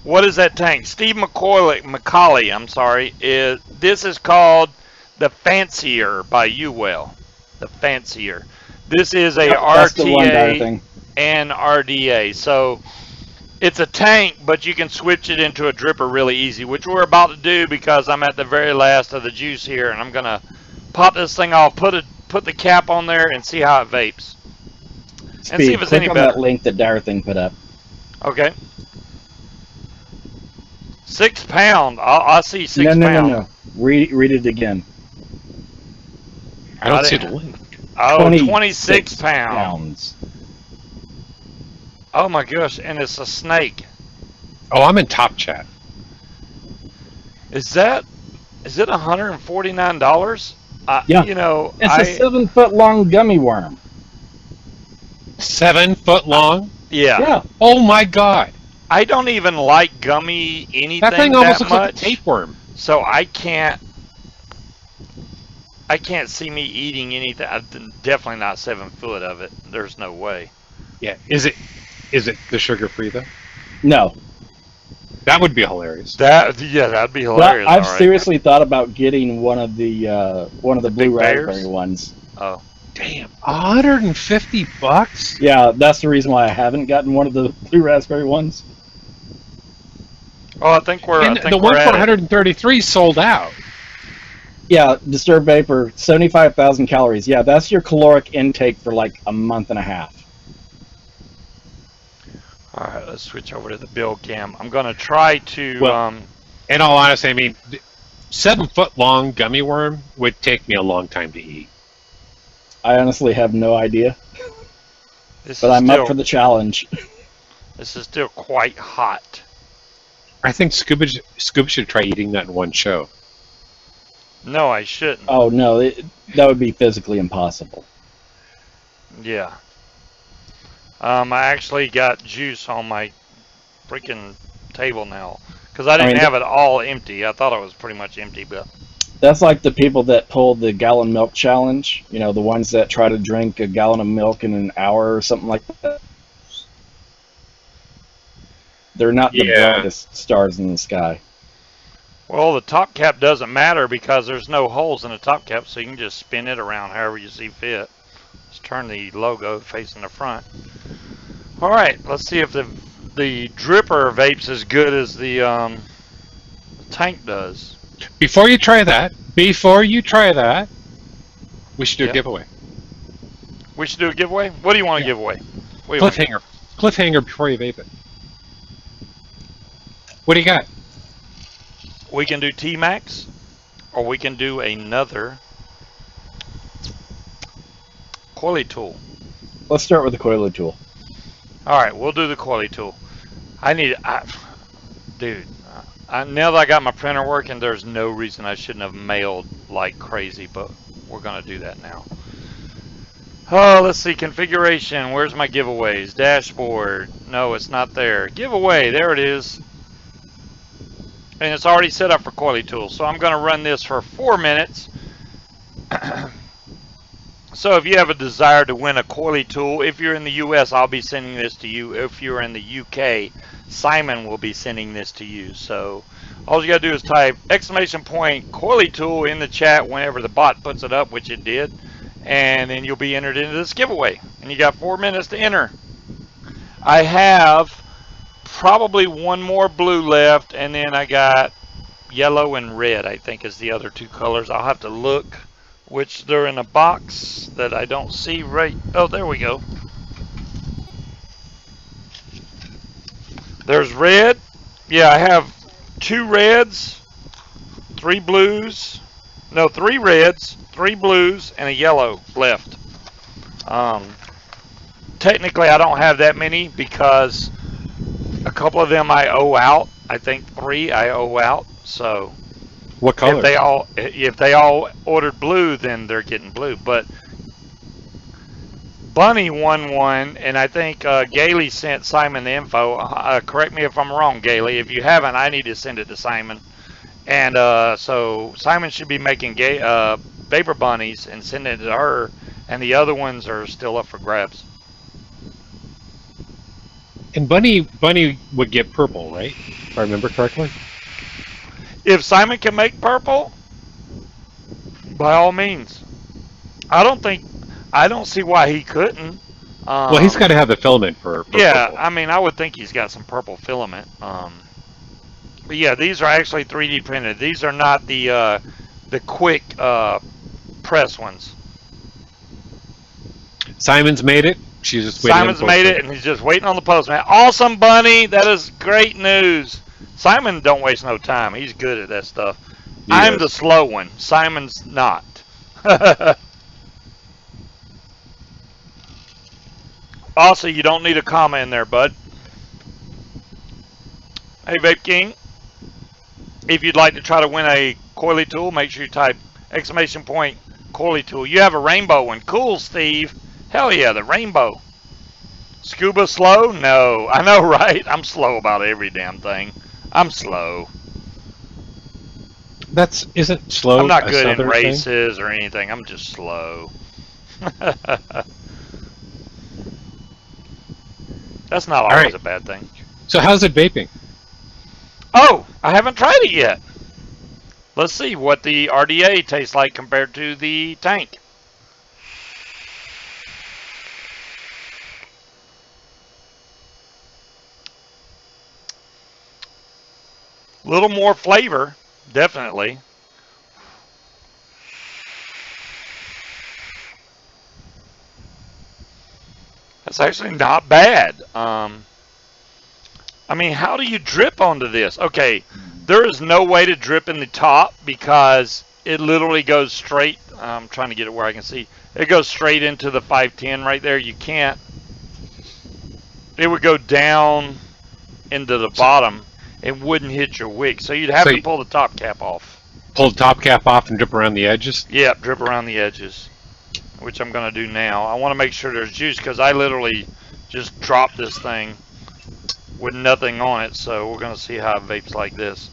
What is that tank? Steve McCauley, I'm sorry. This is called the Fancier by UWELL. The Fancier. This is a RTA and RDA. So it's a tank, but you can switch it into a dripper really easy, which we're about to do because I'm at the very last of the juice here, and I'm gonna pop this thing off, put the cap on there, and see how it vapes. Speed, and see if it's click any on better. that link that Dire Thing put up. Okay. 6 pound. I see 6 pound. No. Read it again. I don't see the link. Oh, 26 pounds. Oh my gosh, and it's a snake. Oh, I'm in top chat. Is it $149? Yeah. You know, it's a 7-foot long gummy worm. 7 foot long? Yeah. Oh my god. I don't even like gummy anything that thing almost looks much, like a tapeworm. So I can't see me eating anything. Definitely not 7 foot of it. There's no way. Yeah. Is it the sugar free though? No. That would be hilarious. That'd be hilarious. Well, I've seriously thought about getting one of the blue raspberry ones. Oh. Damn, $150? Yeah, that's the reason why I haven't gotten one of the blue raspberry ones. Oh, I think we're the one for 133 sold out. Yeah, Disturbed Vapor, 75,000 calories. Yeah, that's your caloric intake for like a month and a half. All right, let's switch over to the build cam. I'm going to try to... in all honesty, I mean, 7 foot long gummy worm would take me a long time to eat. I honestly have no idea. But I'm up for the challenge. This is still quite hot. I think Scuba should try eating that in one show. No, I shouldn't. Oh, no, that would be physically impossible. Yeah. I actually got juice on my freaking table now. Because I didn't have it all empty. I thought it was pretty much empty, but... That's like the people that pulled the gallon milk challenge. You know, the ones that try to drink a gallon of milk in an hour or something like that. They're not the brightest stars in the sky. Well, the top cap doesn't matter because there's no holes in the top cap, so you can just spin it around however you see fit. Just turn the logo facing the front. All right, let's see if the dripper vapes as good as the tank does. Before you try that, we should do a giveaway. We should do a giveaway? What do you want to give away? Cliffhanger before you vape it. What do you got? We can do T-Max, or we can do another coily tool. Let's start with the coily tool. All right, we'll do the coily tool. Dude, Now that I got my printer working, there's no reason I shouldn't have mailed like crazy, but we're going to do that now. Oh, let's see, configuration. Where's my giveaways? Dashboard. No, it's not there. Giveaway, there it is. And it's already set up for Coily Tools. So I'm going to run this for 4 minutes. So if you have a desire to win a Coily tool, if you're in the US, I'll be sending this to you. If you're in the UK, Simon will be sending this to you. So all you got to do is type !Coily tool in the chat whenever the bot puts it up, which it did. And then you'll be entered into this giveaway. And you got 4 minutes to enter. I have probably one more blue left, and then I got yellow and red, I think is the other 2 colors. I'll have to look, which they're in a box that I don't see right. Oh, there we go. There's red. Yeah, I have 2 reds, 3 blues. No, 3 reds, 3 blues, and a yellow left. Technically, I don't have that many because a couple of them I owe out. I think 3 I owe out. So what color? If they all ordered blue, then they're getting blue. But Bunny won one, and I think Gailey sent Simon the info. Correct me if I'm wrong, Gailey. If you haven't, I need to send it to Simon. And so Simon should be making paper bunnies and sending it to her, and the other ones are still up for grabs. And Bunny would get purple, right? If I remember correctly. If Simon can make purple, by all means. I don't see why he couldn't. Well, he's got to have the filament for yeah, purple. I mean, I would think he's got some purple filament. But yeah, these are actually 3D printed. These are not the quick press ones. Simon's made it. She's just waiting. Simon's made it, and he's just waiting on the postman. Awesome, Bunny! That is great news. Simon don't waste no time. He's good at that stuff. I'm the slow one. Simon's not. Also, you don't need a comma in there, bud. Hey, Vape King. If you'd like to try to win a Coily tool, make sure you type !Coily tool. You have a rainbow one. Cool, Steve. Hell yeah, the rainbow. Scuba slow? No. I know, right? I'm slow about every damn thing. I'm slow. Isn't slow? I'm not good in races or anything. I'm just slow. That's not always a bad thing. So how's it vaping? Oh, I haven't tried it yet. Let's see what the RDA tastes like compared to the tank. A little more flavor, definitely. That's actually not bad. I mean, how do you drip onto this? Okay, there is no way to drip in the top because it literally goes straight. I'm trying to get it where I can see. It goes straight into the 510 right there. You can't. It would go down into the bottom. It wouldn't hit your wick. So you'd have to pull the top cap off. Pull the top cap off and drip around the edges? Yep, drip around the edges, which I'm going to do now. I want to make sure there's juice because I literally just dropped this thing with nothing on it. So we're going to see how it vapes like this.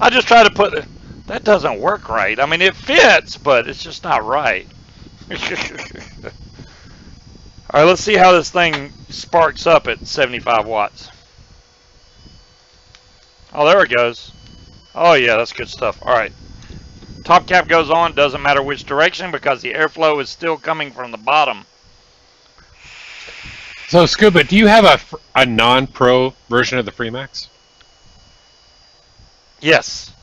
I just try to put it. That doesn't work right. I mean, it fits, but it's just not right. All right, let's see how this thing sparks up at 75 watts. Oh, there it goes. Oh, yeah, that's good stuff. All right. Top cap goes on. Doesn't matter which direction because the airflow is still coming from the bottom. So, Scuba, do you have a non-pro version of the Freemax? Yes.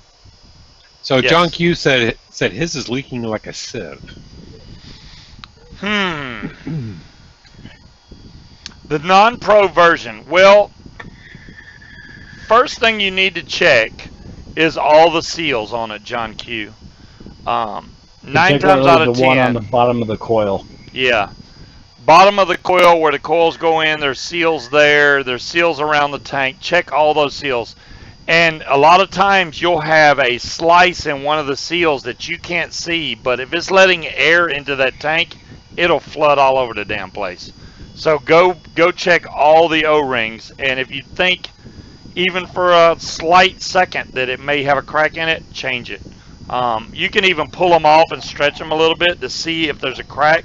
So, yes. John Q said his is leaking like a sieve. The non-pro version. Well, first thing you need to check is all the seals on it, John Q. 9 times out of 10. The one on the bottom of the coil. Yeah. Bottom of the coil where the coils go in, there's seals there. There's seals around the tank. Check all those seals. And a lot of times you'll have a slice in one of the seals that you can't see, but if it's letting air into that tank, it'll flood all over the damn place. So go check all the O-rings, and if you think even for a slight second that it may have a crack in it, change it. You can even pull them off and stretch them a little bit to see if there's a crack,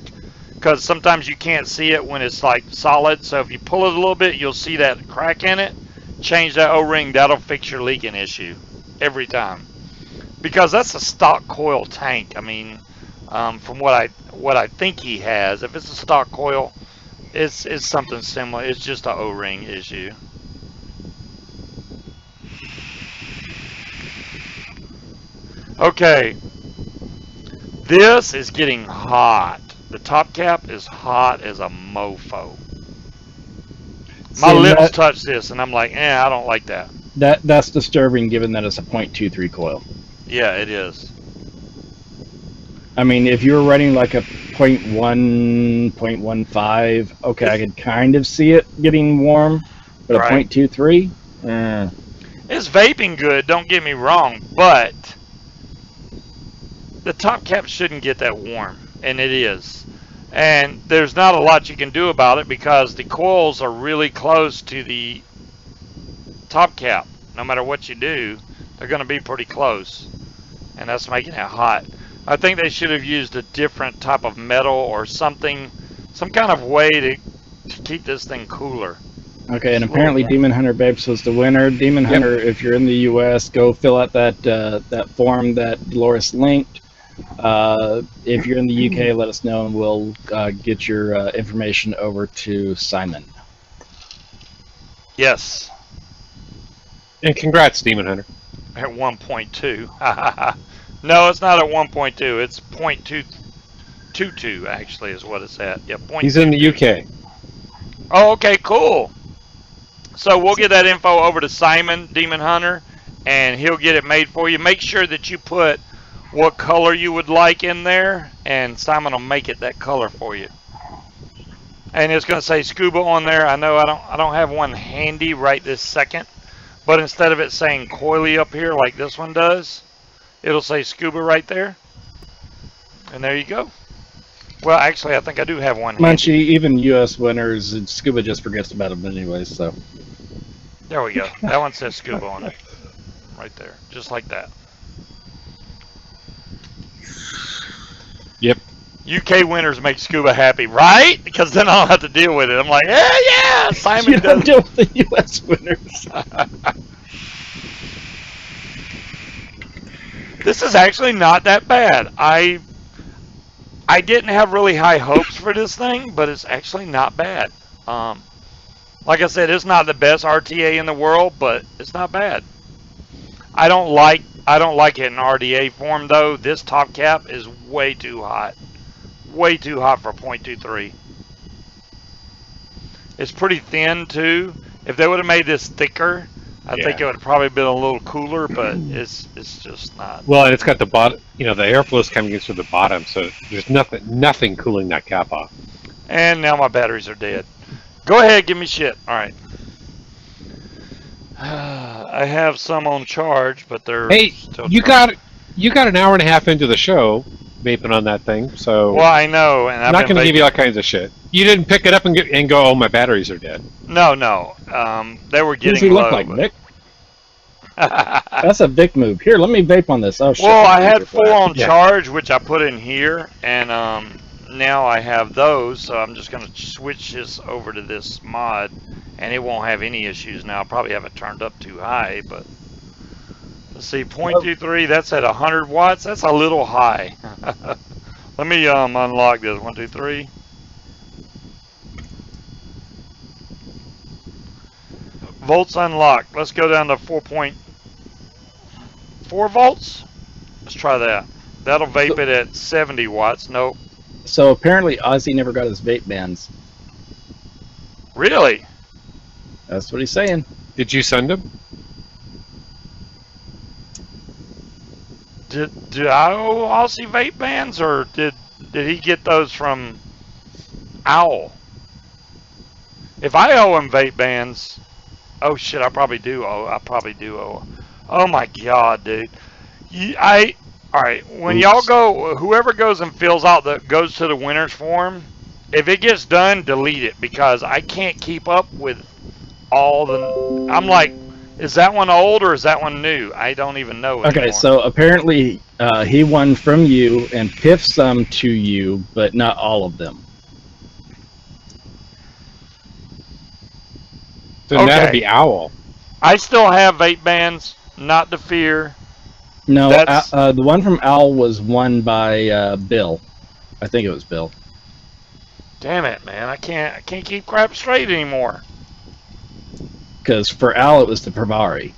because sometimes you can't see it when it's like solid. So if you pull it a little bit, you'll see that crack in it. Change that O-ring. That'll fix your leaking issue every time, because that's a stock coil tank. I mean, from what I think he has, if it's a stock coil, it's something similar. It's just an O-ring issue. Okay, this is getting hot. The top cap is hot as a mofo. My lips touch this, and I'm like, I don't like that. That's disturbing, given that it's a .23 coil. Yeah, it is. I mean, if you were running like a .1, .15, okay, I could kind of see it getting warm, but right. A .23, It's vaping good, don't get me wrong, but the top cap shouldn't get that warm, and it is. And there's not a lot you can do about it, because the coils are really close to the top cap. No matter what you do, they're going to be pretty close, and that's making it hot. I think they should have used a different type of metal or something, some kind of way to keep this thing cooler. Okay, and apparently Demon Hunter Babes was the winner. Demon Hunter, if you're in the U.S., go fill out that form that Dolores linked. If you're in the UK, let us know, and we'll get your information over to Simon. Yes. And congrats, Demon Hunter. At 1.2. No, it's not at 1.2. It's 0.222 actually is what it's at. Yeah, He's in the UK. Oh, okay, cool. So we'll get that info over to Simon, Demon Hunter, and he'll get it made for you. Make sure that you put what color you would like in there, and Simon will make it that color for you. And it's going to say Scuba on there. I know I don't have one handy right this second, but instead of it saying coily up here like this one does, it'll say Scuba right there. And there you go. Well, actually, I think I do have one Munchie, handy. even U.S. winners, Scuba just forgets about them anyway, so. There we go. That one says Scuba on it. Right there. Just like that. Yep. UK winners make Scuba happy, right? Because then I don't have to deal with it. I'm like, yeah, Simon you don't deal with the U.S. winners. This is actually not that bad. I didn't have really high hopes for this thing, but it's actually not bad. Like I said, it's not the best RTA in the world, but it's not bad. I don't like it in RDA form though. This top cap is way too hot. Way too hot for 0.23. It's pretty thin too. If they would have made this thicker, I think it would have probably been a little cooler, but it's just not. Well, and it's got the bottom, the airflow is coming in through the bottom, so there's nothing cooling that cap off. And now my batteries are dead. Go ahead, give me shit. All right. I have some on charge, but they're still you got an hour and a half into the show vaping on that thing, so. Well, I know, and I'm not going to give you all kinds of shit. You didn't pick it up and go, oh, my batteries are dead. No. They were getting What does he low. look like, Vic? That's a Vic move. Here, let me vape on this. Oh, shit. Well, I had 4 on charge, which I put in here, and now I have those, so I'm just going to switch this over to this mod, and it won't have any issues now. I'll probably have it turned up too high, but let's see, 0.23, that's at 100 watts. That's a little high. Let me unlock this. 1, 2, 3. Volts unlocked. Let's go down to 4.4 volts. Let's try that. That'll vape it at 70 watts. Nope. So apparently Ozzy never got his vape bans. Really? That's what he's saying. Did you send him? Did I owe Aussie vape bans, or did he get those from? Owl. If I owe him vape bans, oh shit, I probably do owe. Oh my god, dude. All right. When y'all go, whoever goes and fills out goes to the winners form. If it gets done, delete it because I can't keep up with all the. I'm like, is that one old or is that one new? I don't even know anymore. Okay, so apparently he won from you and piffed some to you, but not all of them. Then that'd be Owl. I still have vape bans, not to fear. No, the one from Owl was won by Bill. I think it was Bill. Damn it, man! I can't keep crap straight anymore. Because for Al it was the Pravari.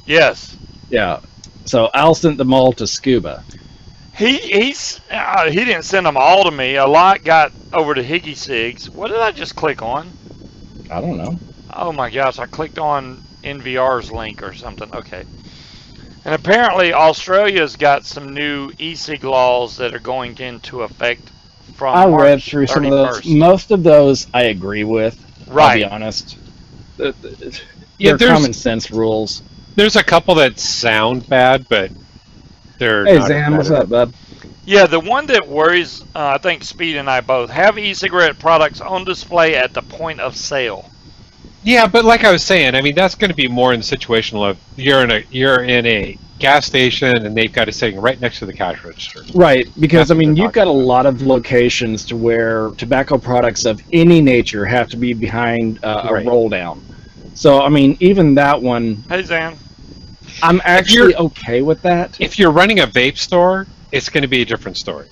Yes. Yeah. So Al sent them all to Scuba. He didn't send them all to me. A lot got over to e-cigs. What did I just click on? I don't know. Oh my gosh! I clicked on NVR's link or something. Okay. And apparently Australia's got some new e-cig laws that are going into effect from I March read through 31st. Some of those. Most of those I agree with. Right. I'll be honest. They're common sense rules. There's a couple that sound bad, but they're Hey, not Zan, what's up, bud? Yeah, the one that worries, I think Speed and I both, have e-cigarette products on display at the point of sale. Yeah, but like I was saying, I mean, that's going to be more in the situational of you're in a gas station and they've got it sitting right next to the cash register. Right, because I mean, you've got a lot of locations to where tobacco products of any nature have to be behind a roll down. So I mean, even that one. Hey, Zan. I'm actually okay with that. If you're running a vape store, it's going to be a different story.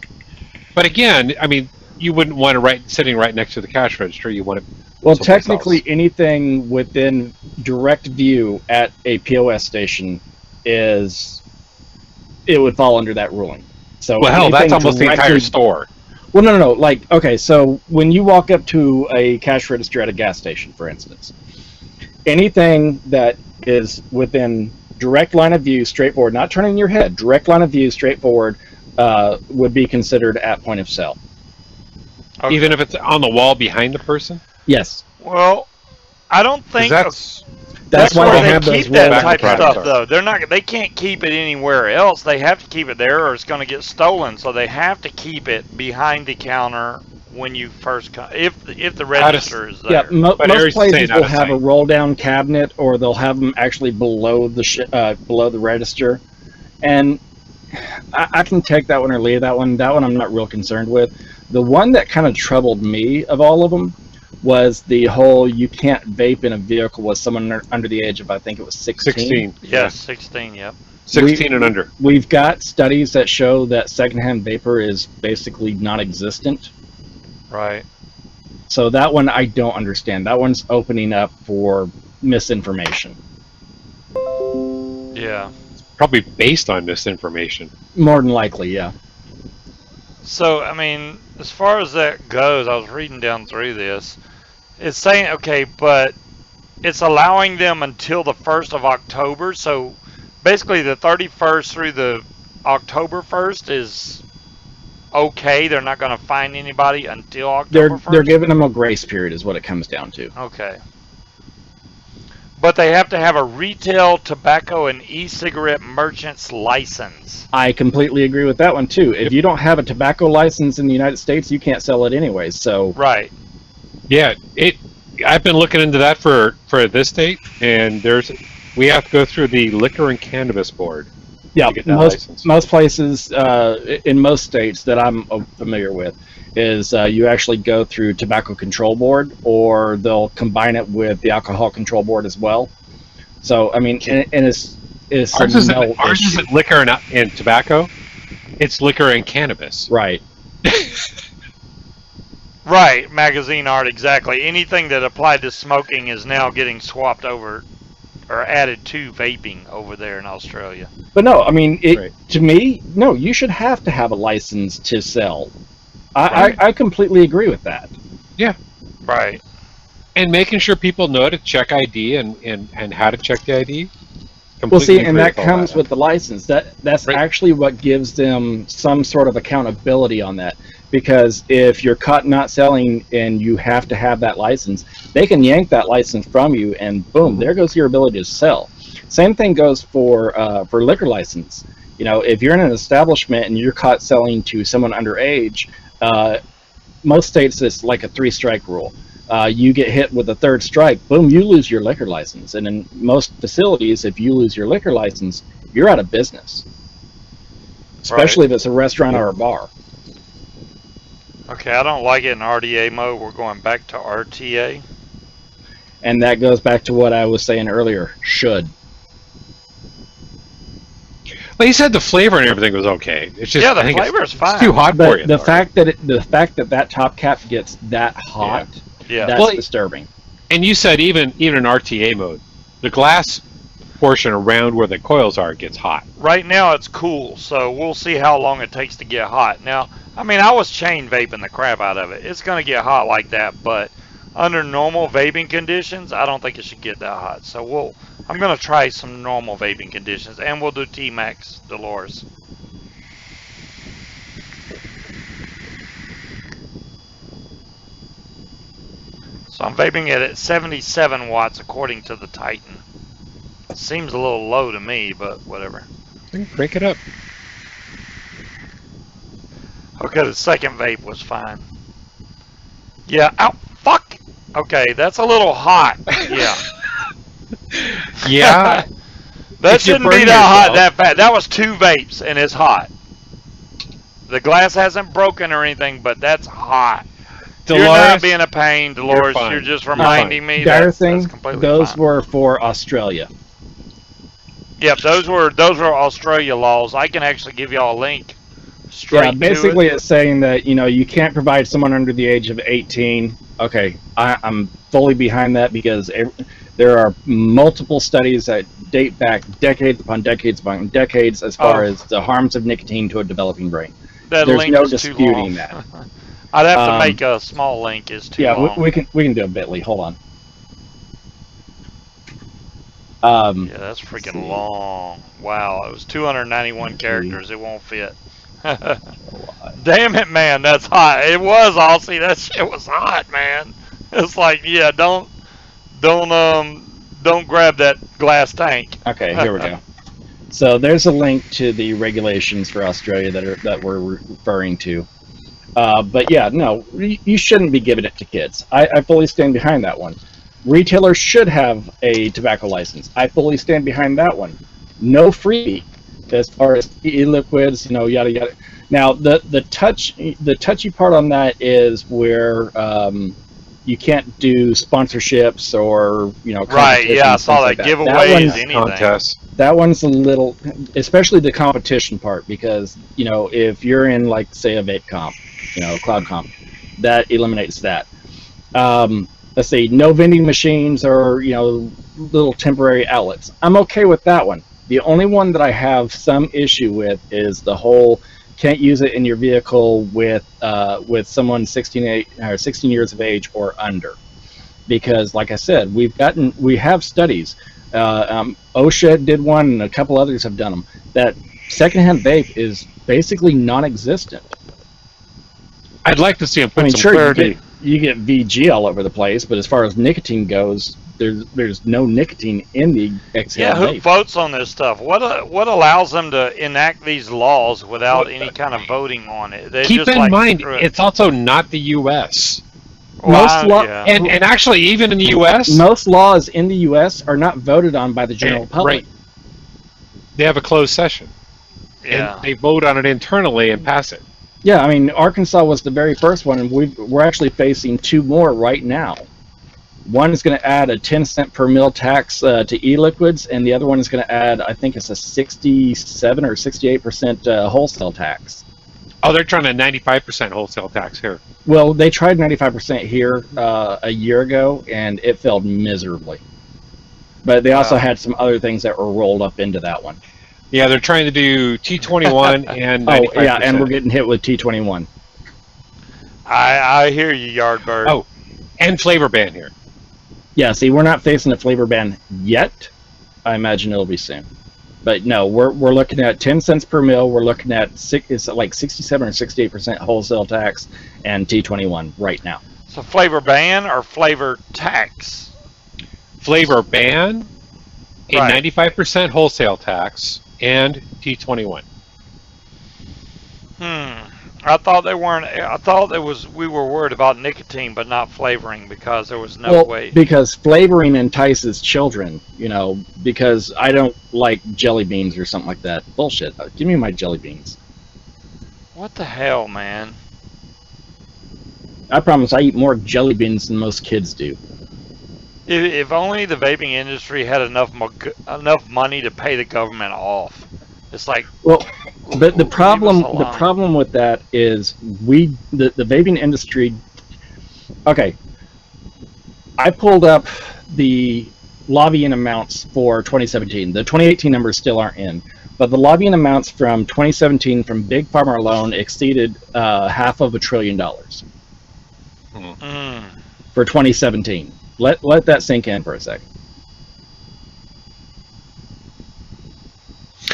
But again, I mean, you wouldn't want to sitting right next to the cash register. You want it. Well, technically, anything within direct view at a POS station it would fall under that ruling. So well, hell, that's almost the entire store. Well, no. Like, okay, so when you walk up to a cash register at a gas station, for instance, anything that is within direct line of view, straightforward, not turning your head, direct line of view, straightforward, would be considered at point of sale. Okay. Even if it's on the wall behind the person? Yes. Well, I don't think that's why they keep that type of stuff, though. They can't keep it anywhere else. They have to keep it there, or it's going to get stolen. So they have to keep it behind the counter when you first come, if the register is there. Yeah, most places will have a roll down cabinet, or they'll have them actually below the register. And I can take that one or leave that one. That one I'm not real concerned with. The one that kind of troubled me of all of them was the whole you can't vape in a vehicle with someone under the age of, I think it was 16. 16. Yes, 16, yep. 16 and under. We've got studies that show that secondhand vapor is basically non-existent. Right. So that one I don't understand. That one's opening up for misinformation. Yeah. It's probably based on misinformation. More than likely, yeah. So, I mean, as far as that goes, I was reading down through this. It's saying, okay, but it's allowing them until the 1st of October. So, basically, the 31st through the October 1st is okay. They're not going to find anybody until October 1st? They're giving them a grace period is what it comes down to. Okay. But they have to have a retail tobacco and e-cigarette merchant's license. I completely agree with that one, too. If you don't have a tobacco license in the United States, you can't sell it anyways, so... Right. Yeah, I've been looking into that for this state, and we have to go through the Liquor and Cannabis Board. Yeah, most places, in most states that I'm familiar with, is you actually go through Tobacco Control Board, or they'll combine it with the Alcohol Control Board as well. So, I mean, and it's ours isn't liquor and tobacco. It's liquor and cannabis. Right. Right, magazine art, exactly. Anything that applied to smoking is now getting swapped over or added to vaping over there in Australia. But no, I mean, to me, no, you should have to have a license to sell. I completely agree with that. Yeah. Right. And making sure people know to check ID and how to check the ID. Well, see, completely and free that with all comes that. with the license. That's Right. actually what gives them some sort of accountability on that. Because if you're caught not selling and you have to have that license, they can yank that license from you, and boom, there goes your ability to sell. Same thing goes for liquor license. You know, if you're in an establishment and you're caught selling to someone underage, most states it's like a 3-strike rule. You get hit with a 3rd strike, boom, you lose your liquor license. And in most facilities, if you lose your liquor license, you're out of business. Especially if it's a restaurant or a bar. Okay, I don't like it in RDA mode. We're going back to RTA. And that goes back to what I was saying earlier. Should. Well, you said the flavor and everything was okay. It's just, Yeah, the I think flavor is it's fine. too hot for But you. the though, fact that that top cap gets that hot, Yeah. that's Well, disturbing. And you said even in RTA mode, the glass portion around where the coils are gets hot. Right now it's cool, so we'll see how long it takes to get hot. Now, I mean, I was chain vaping the crap out of it. It's going to get hot like that, but under normal vaping conditions, I don't think it should get that hot. So I'm going to try some normal vaping conditions, and we'll do T-Max Dolores. So I'm vaping it at 77 watts according to the Titan. Seems a little low to me, but whatever. Break it up. Okay, the second vape was fine. Yeah, ow, fuck! Okay, that's a little hot. Yeah. Yeah. That If you shouldn't be burn that hot yourself. that fast. That was 2 vapes, and it's hot. The glass hasn't broken or anything, but that's hot. You're not Dolores, being a pain, Dolores. fine. You're just reminding me Dire that's thing, completely those fine. were for Australia. Yep, those were Australia laws. I can actually give y'all a link straight Yeah, basically to it. it's saying that, you know, you can't provide someone under the age of 18. Okay, I'm fully behind that because there are multiple studies that date back decades upon decades upon decades as far as the harms of nicotine to a developing brain. That There's link no is too disputing long. that. I'd have to make a small link. Is too Yeah, long. we can do a Bitly. Hold on. Yeah, that's freaking long. Wow, it was 291 characters. It won't fit. Damn it, man, that's hot. It was, Aussie. That shit was hot, man. It's like, yeah, don't grab that glass tank. Okay, here we go. So there's a link to the regulations for Australia that we're referring to. But yeah, no, you shouldn't be giving it to kids. I fully stand behind that one. Retailers should have a tobacco license. I fully stand behind that one. No freebie as far as e-liquids, you know, yada yada. Now the touchy part on that is where you can't do sponsorships or, you know, Right? Yeah, I competitions, saw things that. like Giveaways, anything. Contests. That one's a little, especially the competition part, because, you know, if you're in, like, say, a vape comp, you know, cloud comp, that eliminates that. Let's see, no vending machines or, you know, little temporary outlets. I'm okay with that one. The only one that I have some issue with is the whole can't use it in your vehicle with someone 16 years of age or under, because, like I said, we have studies. OSHA did one, and a couple others have done them. That secondhand vape is basically non-existent. I'd like to see him put I mean, some sure, clarity. you get VG all over the place, but as far as nicotine goes, there's no nicotine in the exhale Yeah, who vape. votes on this stuff? What allows them to enact these laws without any kind of voting on it? They Keep just in like, mind, screw it. it's also not the U.S. Most law- yeah. And actually, even in the U.S., Most laws in the U.S. are not voted on by the general public. right, they have a closed session. Yeah. And they vote on it internally and pass it. Yeah, I mean, Arkansas was the very first one, and we're actually facing 2 more right now. One is going to add a 10-cent per mil tax to e-liquids, and the other one is going to add, I think it's a 67 or 68% wholesale tax. Oh, they're trying a 95% wholesale tax here. Well, they tried 95% here a year ago, and it failed miserably. But they also had some other things that were rolled up into that one. Yeah, they're trying to do T21 and 95%. Oh, yeah, and we're getting hit with T21. I hear you, Yardbird. Oh, and flavor ban here. Yeah, see, we're not facing a flavor ban yet, I imagine it'll be soon. But no, we're looking at 10 cents per mil. We're looking at it's like 67 or 68% wholesale tax and T21 right now. So flavor ban or flavor tax? Flavor ban, a Right. 95% wholesale tax, and T21. I thought they weren't. I thought we were worried about nicotine, but not flavoring because there was no Well, way. because flavoring entices children, you know, because I don't like jelly beans or something like that. Bullshit. Give me my jelly beans. What the hell, man? I promise I eat more jelly beans than most kids do. If only the vaping industry had enough money to pay the government off. It's like, Well, but the leave us problem alone. with that is the vaping industry. Okay, I pulled up the lobbying amounts for 2017. The 2018 numbers still aren't in, but the lobbying amounts from 2017 from Big Pharma alone exceeded $500 billion for 2017. Let that sink in for a second.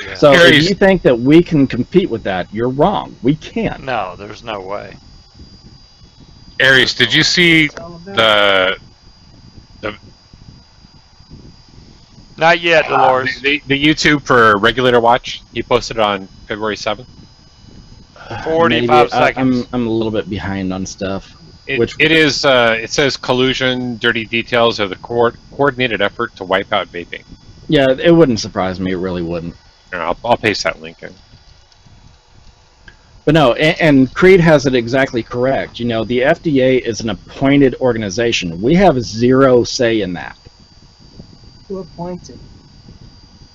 Yeah. So Aries. if you think that we can compete with that, you're wrong. We can't. No, there's no way. Aries, did you see the Not yet, Dolores. The YouTube for Regulator Watch? He posted it on February 7th. 45 Maybe seconds. I'm a little bit behind on stuff. It says collusion, dirty details of the coordinated effort to wipe out vaping. Yeah, it wouldn't surprise me. It really wouldn't. I'll paste that link in. But no, and Creed has it exactly correct. You know, the FDA is an appointed organization. We have zero say in that. Who appointed?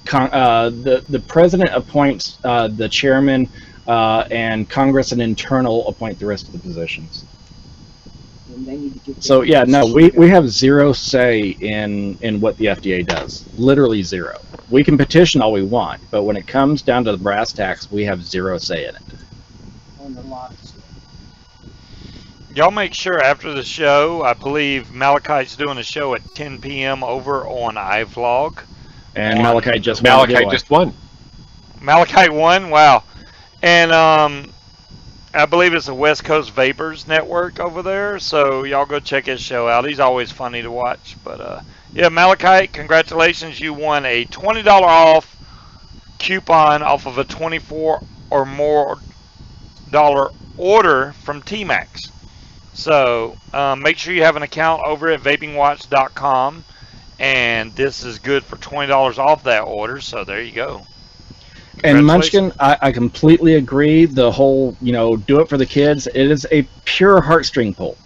The president appoints the chairman, and Congress and internal appoint the rest of the positions. And they need to get So their yeah, no, shit we together. have zero say in what the FDA does. Literally zero. We can petition all we want, but when it comes down to the brass tacks, we have zero say in it. On the lots. Y'all make sure after the show, I believe Malachi's doing a show at 10 p.m. over on iVlog. And On- Malachi just won the Malachi giveaway. just won. Malachi won? Wow. And I believe it's the West Coast Vapors Network over there, so y'all go check his show out. He's always funny to watch. But yeah, Malachi, congratulations. You won a $20 off coupon off of a $24 or more order from T-Max. So make sure you have an account over at vapingwatch.com, and this is good for $20 off that order, so there you go. And Congratulations. Munchkin, I completely agree. The whole, you know, do it for the kids. It is a pure heartstring pull.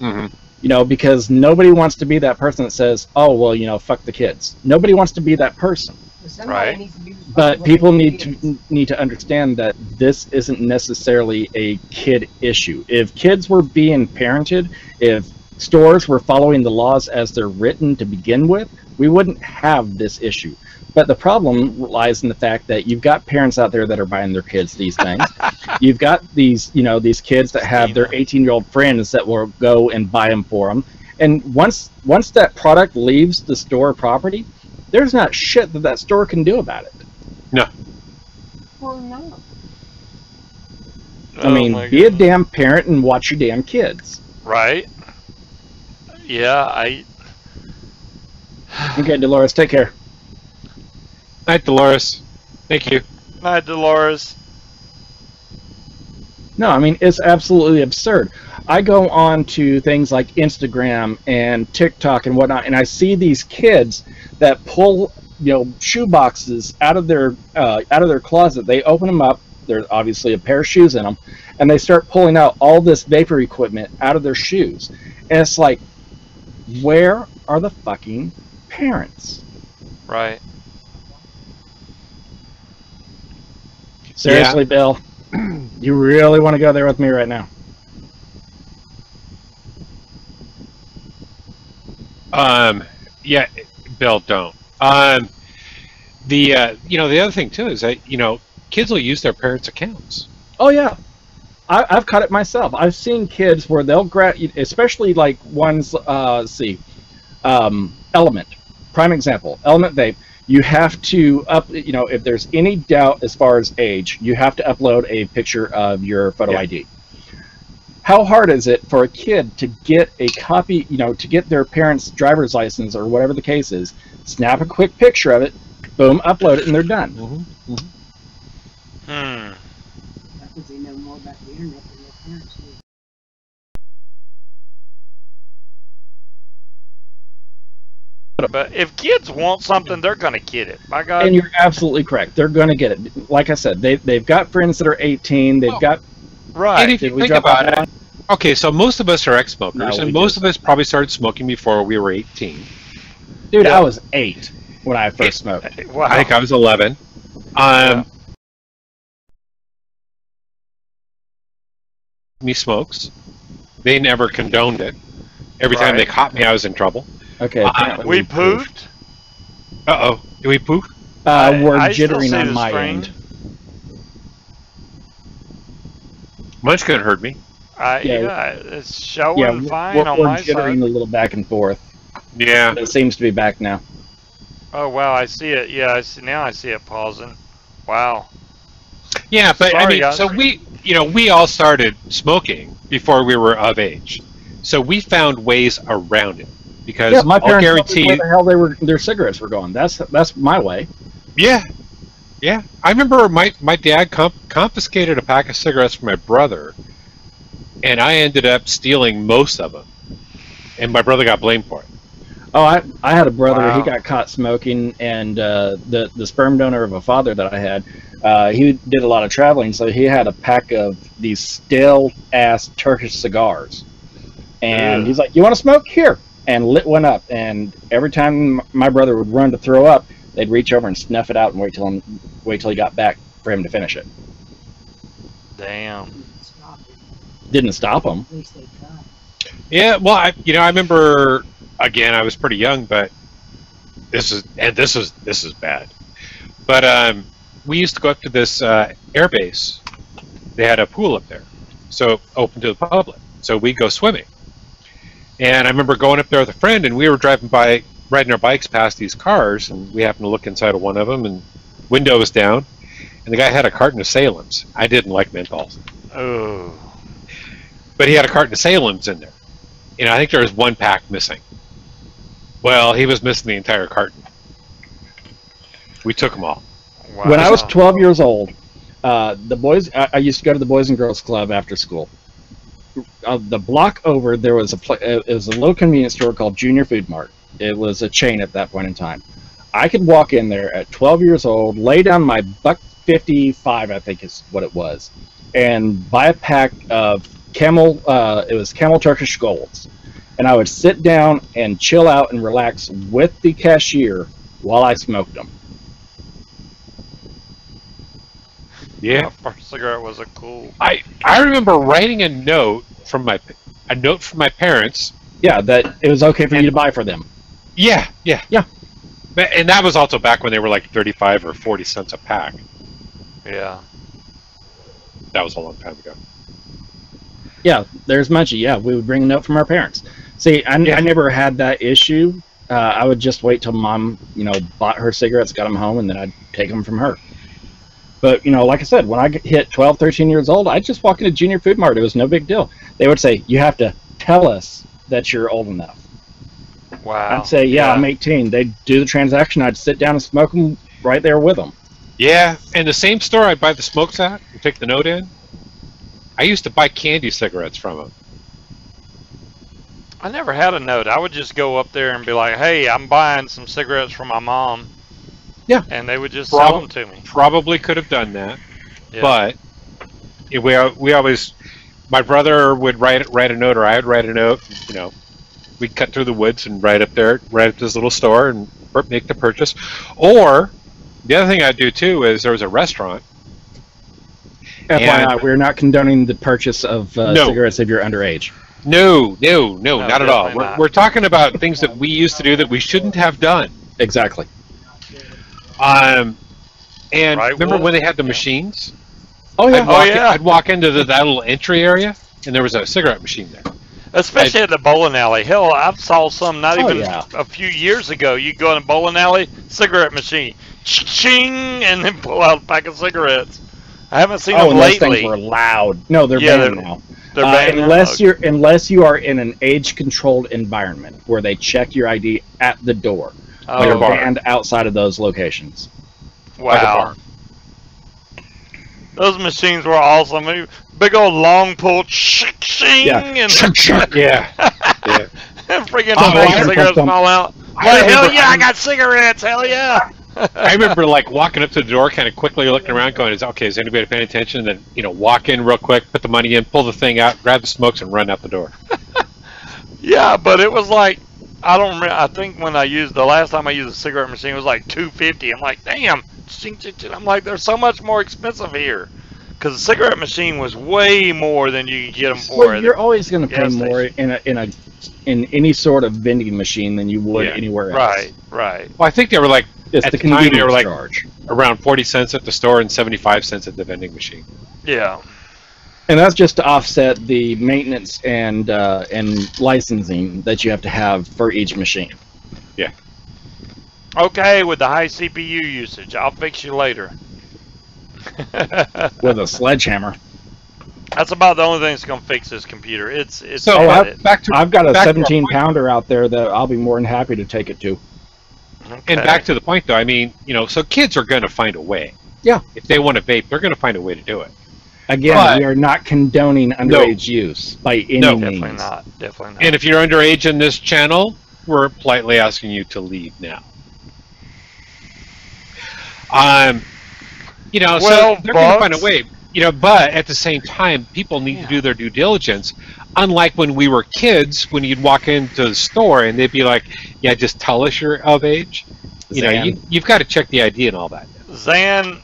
Mm-hmm. You know, because nobody wants to be that person that says, "Oh, well, you know, fuck the kids." Nobody wants to be that person. But somebody Right. needs to be responsible But for people their need kids. to understand that this isn't necessarily a kid issue. If kids were being parented, if stores were following the laws as they're written to begin with, we wouldn't have this issue. But the problem lies in the fact that you've got parents out there that are buying their kids these things. You've got these, you know, these kids that have their 18-year-old friends that will go and buy them for them. And once that product leaves the store property, there's not shit that store can do about it. No. Well, no. I mean, my be a goodness. damn parent and watch your damn kids. Right? Yeah, Okay, Dolores, take care. Night, Dolores. Thank you. Night, Dolores. No, I mean, it's absolutely absurd. I go on to things like Instagram and TikTok and whatnot, and I see these kids that pull, you know, shoe boxes out of their closet. They open them up. There's obviously a pair of shoes in them, and they start pulling out all this vapor equipment out of their shoes. And it's like, where are the fucking parents? Right. Seriously, Bill, you really want to go there with me right now? Yeah, Bill, don't. The other thing too is that kids will use their parents' accounts. Oh yeah, I've caught it myself. I've seen kids where they'll grab, especially like ones. Let's see, Element, prime example. Element vape. you have to if there's any doubt as far as age, you have to upload a picture of your photo ID. How hard is it for a kid to get a copy, to get their parents' driver's license or whatever the case is, snap a quick picture of it, boom, upload it, and they're done. Mm-hmm. Hmm. Because they know more about the internet than their parents do. But if kids want something, they're gonna get it. By God. And you're absolutely correct. They're going to get it. Like I said, they've got friends that are 18. They've got. Right. And if you think about it, okay, so most of us are ex-smokers, and most of us probably started smoking before we were 18. Dude, I was 8 when I first smoked. Wow. I think I was 11. Me smokes. They never condoned it. Every time they caught me, I was in trouble. Okay. We pooped. Uh-oh. Did we poop? We're I still jittering see on the my screen. end. Munchkin heard me. It's showing fine on we're my jittering side. a little back and forth. Yeah. But it seems to be back now. Oh wow, I see it. Yeah, I see now. I see it pausing. Wow. Yeah, but Sorry, I mean, guys. so we all started smoking before we were of age. So we found ways around it. Because my I'll parents guarantee where the hell their cigarettes were going. That's my way. Yeah. Yeah. I remember my dad confiscated a pack of cigarettes from my brother, and I ended up stealing most of them. And my brother got blamed for it. Oh, I had a brother. Wow. He got caught smoking, and the sperm donor of a father that I had, he did a lot of traveling, so he had a pack of these stale ass Turkish cigars, and he's like, "You want to smoke? Here," and lit one up. And every time my brother would run to throw up, they'd reach over and snuff it out and wait till he got back for him to finish it. Damn. Didn't stop him. At least they tried. Yeah, well, I remember, again, I was pretty young, but this is bad. But we used to go up to this air base. They had a pool up there, so open to the public. So we'd go swimming. And I remember going up there with a friend, and we were riding our bikes past these cars, and we happened to look inside of one of them, and window was down, and the guy had a carton of Salem's. I didn't like menthols. Oh. But he had a carton of Salem's in there. And I think there was one pack missing. Well, he was missing the entire carton. We took them all. Wow. When I was 12 years old, the boys, I used to go to the Boys and Girls Club after school. The block over, there was it was a little convenience store called Junior Food Mart. It was a chain at that point in time. I could walk in there at 12 years old, lay down my $1.55, I think is what it was, and buy a pack of Camel. It was Camel Turkish Golds, and I would sit down and chill out and relax with the cashier while I smoked them. Yeah. My first cigarette was a cool. I remember writing a note from my parents. Yeah, that it was okay for you to buy for them. Yeah. Yeah. And that was also back when they were like 35 or 40 cents a pack. Yeah. That was a long time ago. Yeah, there's Munchie. Yeah, we would bring a note from our parents. See, I never had that issue. I would just wait till Mom, bought her cigarettes, got them home, and then I'd take them from her. But, like I said, when I hit 12, 13 years old, I'd just walk into Junior Food Mart. It was no big deal. They would say, you have to tell us that you're old enough. Wow. I'd say, yeah, I'm 18. They'd do the transaction. I'd sit down and smoke them right there with them. Yeah, and the same store I'd buy the smokes at and take the note in, I used to buy candy cigarettes from them. I never had a note. I would just go up there and be like, "Hey, I'm buying some cigarettes for my mom." Yeah. And they would just sell them to me. Probably could have done that, Yeah. but we always, my brother would write a note, or I would write a note. We'd cut through the woods and right up this little store and make the purchase. Or the other thing I'd do too is there was a restaurant. FYI, we're not condoning the purchase of cigarettes if you're underage. No, not at all. definitely not. We're talking about things that we used to do that we shouldn't have done. Exactly. And Right, remember Wolf? when they had the machines? Oh, yeah. I'd walk into that little entry area, and there was a cigarette machine there. Especially at the bowling alley. Hell, I saw some not even yeah. a few years ago. You go in a bowling alley, cigarette machine, ching, and then pull out a pack of cigarettes. I haven't seen them and those lately. things were loud. No, they're Yeah, banned now. They're banned now? Unless you are in an age-controlled environment where they check your ID at the door. Oh. They're banned outside of those locations. Wow. Those machines were awesome. Big old long pull, ching, Yeah. and Yeah. freaking Oh, cigarettes fall out. Like, hell yeah, I got cigarettes. Hell yeah. I remember like walking up to the door, kind of quickly looking around, going, "Is anybody paying attention?" And then walk in real quick, put the money in, pull the thing out, grab the smokes, and run out the door. Yeah, but it was like I don't remember. I think when the last time I used a cigarette machine, it was like $2.50. I'm like, damn. I'm like, they're so much more expensive here, because the cigarette machine was way more than you could get them for. Well, you're always going to pay gas more in any sort of vending machine than you would anywhere else. Right. Well, I think they were like It's at the the time they were convenience like charge. around 40 cents at the store and 75 cents at the vending machine. Yeah. And that's just to offset the maintenance and licensing that you have to have for each machine. Yeah. Okay, with the high CPU usage, I'll fix you later. With a sledgehammer. That's about the only thing that's gonna fix this computer. It's So back to I've got a back to our 17 point. pounder out there that I'll be more than happy to take it to. And back to the point, though, I mean, so kids are going to find a way. Yeah. If they want to vape, they're going to find a way to do it. Again, But- we are not condoning underage use by any No. means. Definitely not. And if you're underage in this channel, we're politely asking you to leave now. So they're going to find a way. But at the same time, people need to do their due diligence. Unlike when we were kids, when you'd walk into the store and they'd be like, "Yeah, just tell us you're of age." You've got to check the ID and all that. Zan,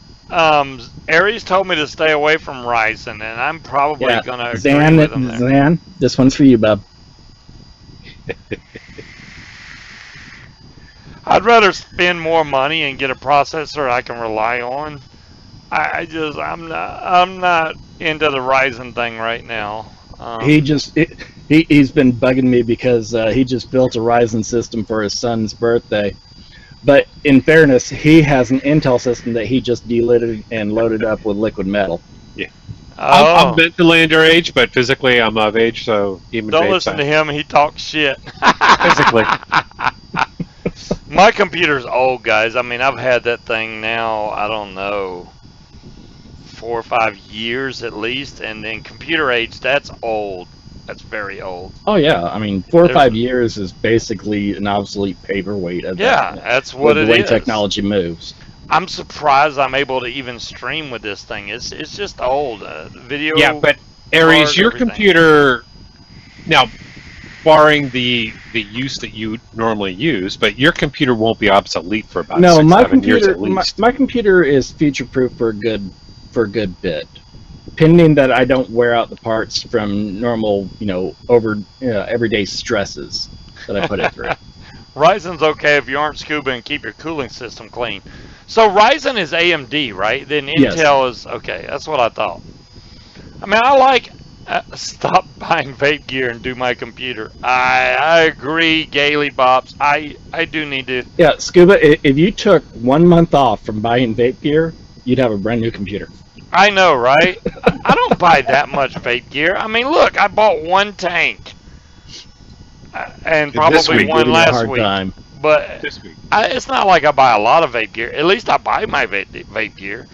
Aries told me to stay away from Ryzen, and I'm probably gonna agree with him there. Zan, this one's for you, bub. I'd rather spend more money and get a processor I can rely on. I'm not into the Ryzen thing right now. He's been bugging me because he just built a Ryzen system for his son's birthday. But in fairness, he has an Intel system that he just delidded and loaded up with liquid metal. Yeah. I'm mentally underage, but physically I'm of age, so even don't listen to him. He talks shit. Physically. My computer's old, guys. I mean, I've had that thing now, I don't know, 4 or 5 years at least, and then computer age, that's old. That's very old. Oh yeah, I mean 4 or 5 years is basically an obsolete paperweight. That's what it is. The way technology moves. I'm surprised I'm able to even stream with this thing. It's just old. Video. Yeah, but Aries, your computer now, barring the use that you normally use, but your computer won't be obsolete for about 6-7 years at least. My computer is future-proof for a good bit, pending that I don't wear out the parts from normal, everyday stresses that I put it through. Ryzen's okay if you aren't Scuba and keep your cooling system clean. So Ryzen is AMD, right? Then Intel is okay. That's what I thought. I mean, I like. Stop buying vape gear and do my computer. I agree, Gaily Bops. I do need to. Yeah, Scuba, if you took 1 month off from buying vape gear, you'd have a brand new computer. I know, right? I don't buy that much vape gear. I mean, look, I bought 1 tank. And probably one last week. But this week. It's not like I buy a lot of vape gear. At least I buy my vape gear.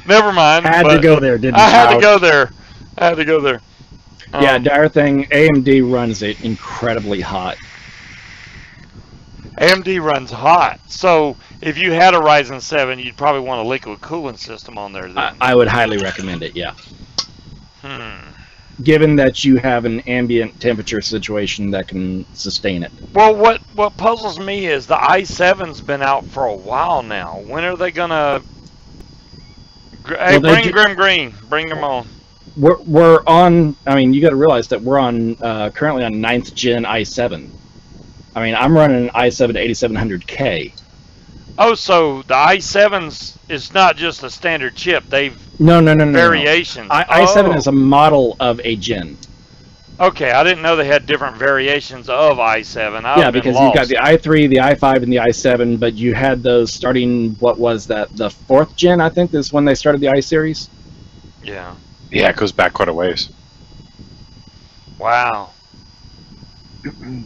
Never mind. Had to go there, didn't you? I had to go there. Yeah, dire thing, AMD runs it incredibly hot. AMD runs hot. So if you had a Ryzen 7, you'd probably want a liquid cooling system on there then. I would highly recommend it, yeah. Given that you have an ambient temperature situation that can sustain it. Well, what puzzles me is the i7's been out for a while now. When are they gonna? Hey, bring Grim Green. Bring them on. We're on. I mean, you got to realize that we're on currently on 9th gen i7. I mean, I'm running an i7 8700K. Oh, so the i7s is not just a standard chip. They've No. variations. I7 is a model of a gen. Okay, I didn't know they had different variations of i7. Yeah, because you've got the i3, the i5, and the i7, but you had those starting, what was that, the 4th gen, I think, is when they started the i-series? Yeah. Yeah, it goes back quite a ways. Wow.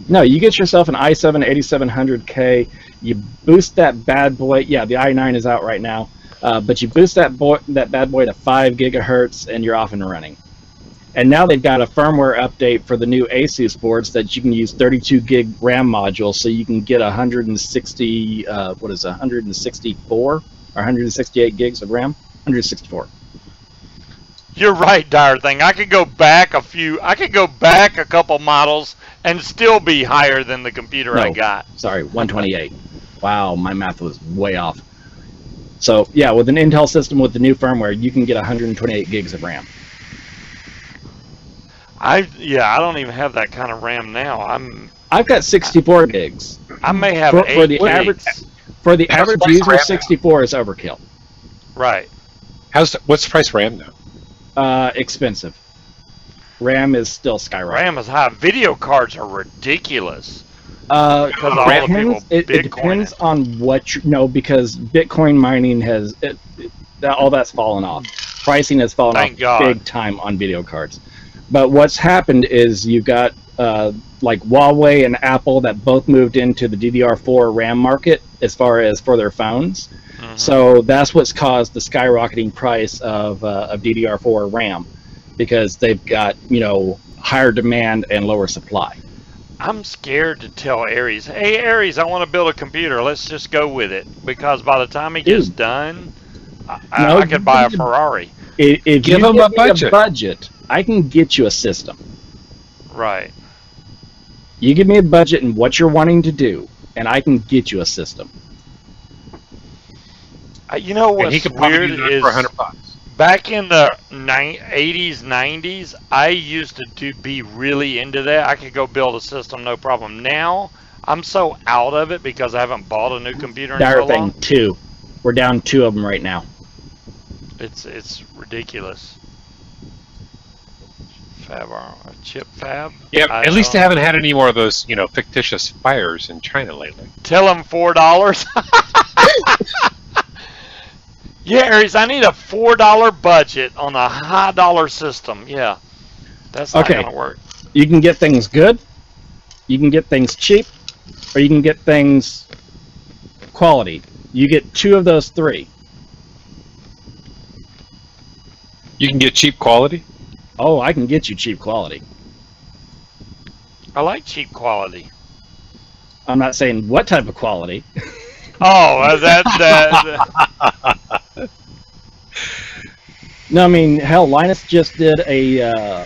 No, you get yourself an i7 8700K, you boost that bad boy, yeah, the i9 is out right now, but you boost that bad boy to 5 gigahertz, and you're off and running. And now they've got a firmware update for the new Asus boards that you can use 32 gig RAM modules, so you can get 160, 164 or 168 gigs of RAM? 164. You're right, Dire Thing. I could go back a couple models and still be higher than the computer I got. Sorry, 128. Wow, my math was way off. So yeah, with an Intel system with the new firmware, you can get 128 gigs of RAM. I don't even have that kind of RAM now. I've got 64 gigs. I may have for 8 the gigs. average user. 64 is overkill. Right. What's the price of RAM now? Expensive. RAM is still skyrocketing. RAM is high. Video cards are ridiculous. Because all the people it depends on what you know, because Bitcoin mining has all that's fallen off. Pricing has fallen off big time on video cards. But what's happened is you've got like Huawei and Apple that both moved into the DDR4 RAM market as far as for their phones. Mm-hmm. So that's what's caused the skyrocketing price of DDR4 RAM, because they've got, you know, higher demand and lower supply. I'm scared to tell Aries, hey Aries, I want to build a computer. Let's just go with it, because by the time he gets done, I could buy a Ferrari. If give him a budget, I can get you a system. Right. You give me a budget and what you're wanting to do, and I can get you a system. You know what's weird is for $100. Back in the 80s, 90s, I used to be really into that. I could go build a system, no problem. Now, I'm so out of it because I haven't bought a new computer in so long. 2. We're down 2 of them right now. It's ridiculous. Chip fab? Yeah, at least they haven't had any more of those, you know, fictitious fires in China lately. Tell them $4. Yeah, Aries, I need a $4 budget on a high dollar system. Yeah, that's not going to work. You can get things good, you can get things cheap, or you can get things quality. You get 2 of those 3. You can get cheap quality? Oh, I can get you cheap quality. I like cheap quality. I'm not saying what type of quality. Oh, No, I mean, hell, Linus just did a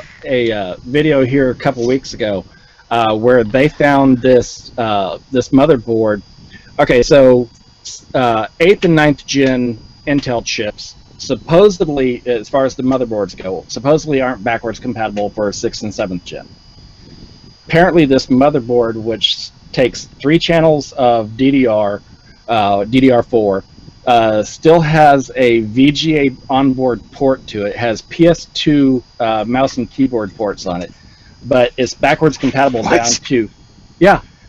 video here a couple weeks ago where they found this this motherboard. Okay, so 8th and 9th gen Intel chips, supposedly, as far as the motherboards go, supposedly aren't backwards compatible for 6th and 7th gen. Apparently, this motherboard, which takes 3 channels of DDR4, still has a VGA onboard port to it. It has PS2 mouse and keyboard ports on it, but it's backwards compatible down to,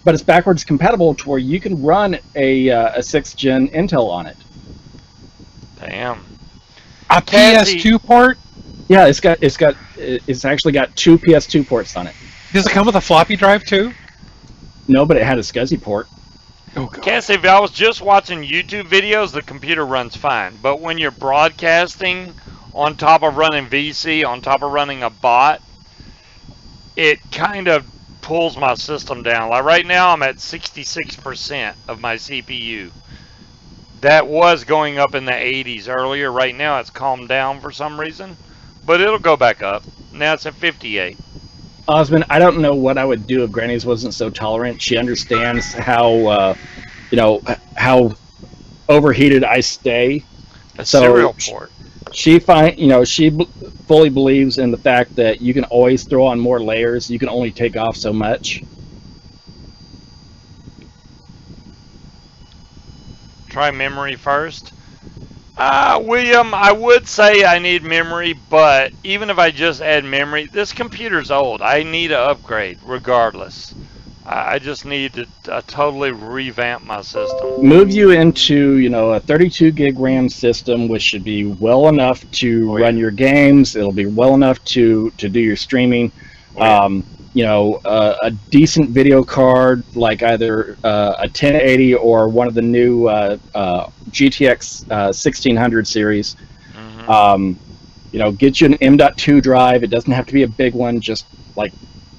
but it's backwards compatible to where you can run a 6th gen Intel on it. Damn. A PS2 port? Yeah, it's actually got 2 PS2 ports on it. Does it come with a floppy drive too? No, but it had a SCSI port. Oh, God. Cassie, if I was just watching YouTube videos, the computer runs fine. But when you're broadcasting on top of running VC, on top of running a bot, it kind of pulls my system down. Like right now, I'm at 66% of my CPU. That was going up in the 80s earlier. Right now, it's calmed down for some reason. But it'll go back up. Now it's at 58. Osmond, I don't know what I would do if Granny's wasn't so tolerant. She understands how, how overheated I stay. A serial port. She fully believes in the fact that you can always throw on more layers. You can only take off so much. try memory first. William, I would say I need memory, but even if I just add memory, this computer's old. I need an upgrade regardless. I just need to totally revamp my system. Move you into, you know, a 32 gig RAM system, which should be well enough to run your games. It'll be well enough to do your streaming. You know, a decent video card, like either a 1080 or one of the new GTX 1600 series. You know, get you an M.2 drive. It doesn't have to be a big one, just like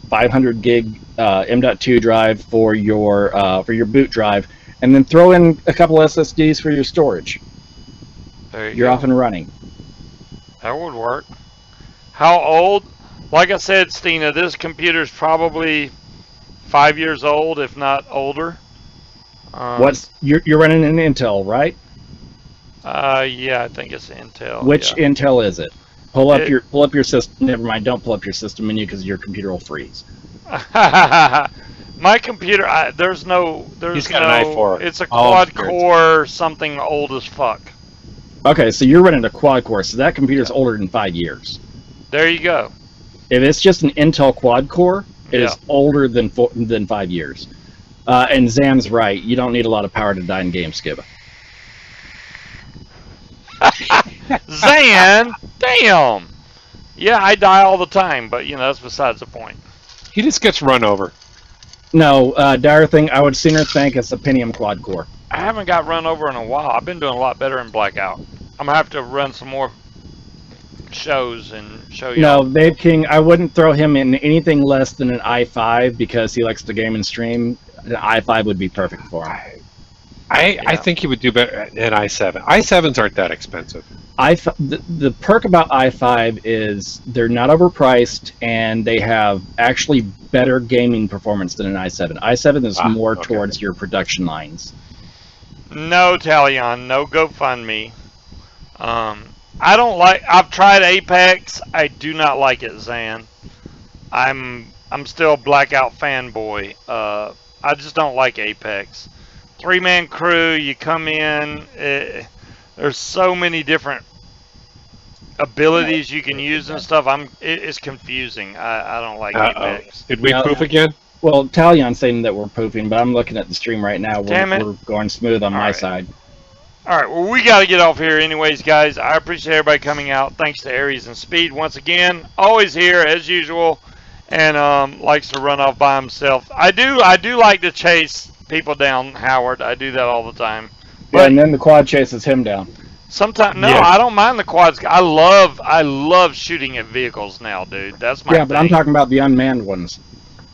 500 gig M.2 drive for your boot drive, and then throw in a couple SSDs for your storage. You're off and running. That would work. How old? Like I said, Stina, this computer's probably 5 years old, if not older. You're running an Intel, right? Yeah, I think it's Intel. Which Intel is it? Pull up your system. Never mind. Don't pull up your system menu because your computer will freeze. My computer, there's no. He's got an i4. It's a quad core, something old as fuck. Okay, so you're running a quad core, so that computer's older than 5 years. There you go. If it's just an Intel quad core, it is older than 5 years. And Zam's right. You don't need a lot of power to die in game, Scuba. Zan, damn. Yeah, I die all the time, but you know that's besides the point. He just gets run over. No, dire thing. I would sooner think it's a Pentium quad core. I haven't got run over in a while. I've been doing a lot better in Blackout. I'm gonna have to run some more shows and show you. No, Babe King, I wouldn't throw him in anything less than an i5 because he likes to game and stream. An i5 would be perfect for him. I think he would do better in i7. i7s aren't that expensive. The perk about i5 is they're not overpriced and they have actually better gaming performance than an i7. i7 is more towards your production lines. No, Talion, no GoFundMe. I don't like. I've tried Apex. I do not like it, Zan. I'm still a Blackout fanboy. I just don't like Apex. 3-man crew. You come in. There's so many different abilities you can use and stuff. It's confusing. I don't like Apex. Did we poof again? Well, Talion's saying that we're poofing, but I'm looking at the stream right now. We're going smooth on my side. All right, well, we got to get off here anyways, guys. I appreciate everybody coming out. Thanks to Aries and Speed once again. Always here, as usual, and likes to run off by himself. I do like to chase people down, Howard. I do that all the time. But and then the quad chases him down. Sometimes, no, I don't mind the quads. I love shooting at vehicles now, dude. That's my thing. But I'm talking about the unmanned ones.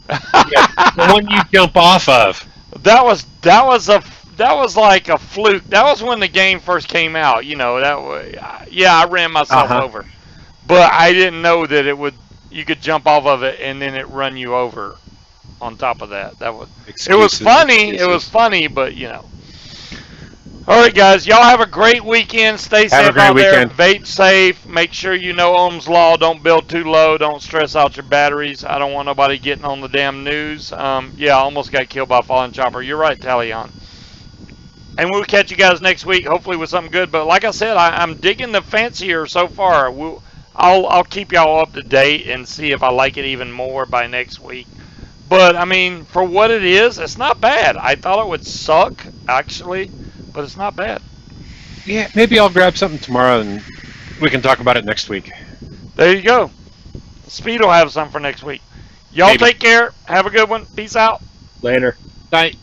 The one you jump off of. That was like a fluke. That was when the game first came out. You know that way. Yeah, I ran myself over, but I didn't know that you could jump off of it and then it run you over. On top of that, it was funny. It was funny, but you know. All right, guys. Y'all have a great weekend. Stay safe out there. Vape safe. Make sure you know Ohm's Law. Don't build too low. Don't stress out your batteries. I don't want nobody getting on the damn news. Yeah, I almost got killed by a falling chopper. You're right, Talion. And we'll catch you guys next week, hopefully with something good. But like I said, I'm digging the Fancier so far. I'll keep y'all up to date and see if I like it even more by next week. But, I mean, for what it is, it's not bad. I thought it would suck, actually. But it's not bad. Yeah, maybe I'll grab something tomorrow and we can talk about it next week. There you go. Speed will have something for next week. Y'all take care. Have a good one. Peace out. Later. Night.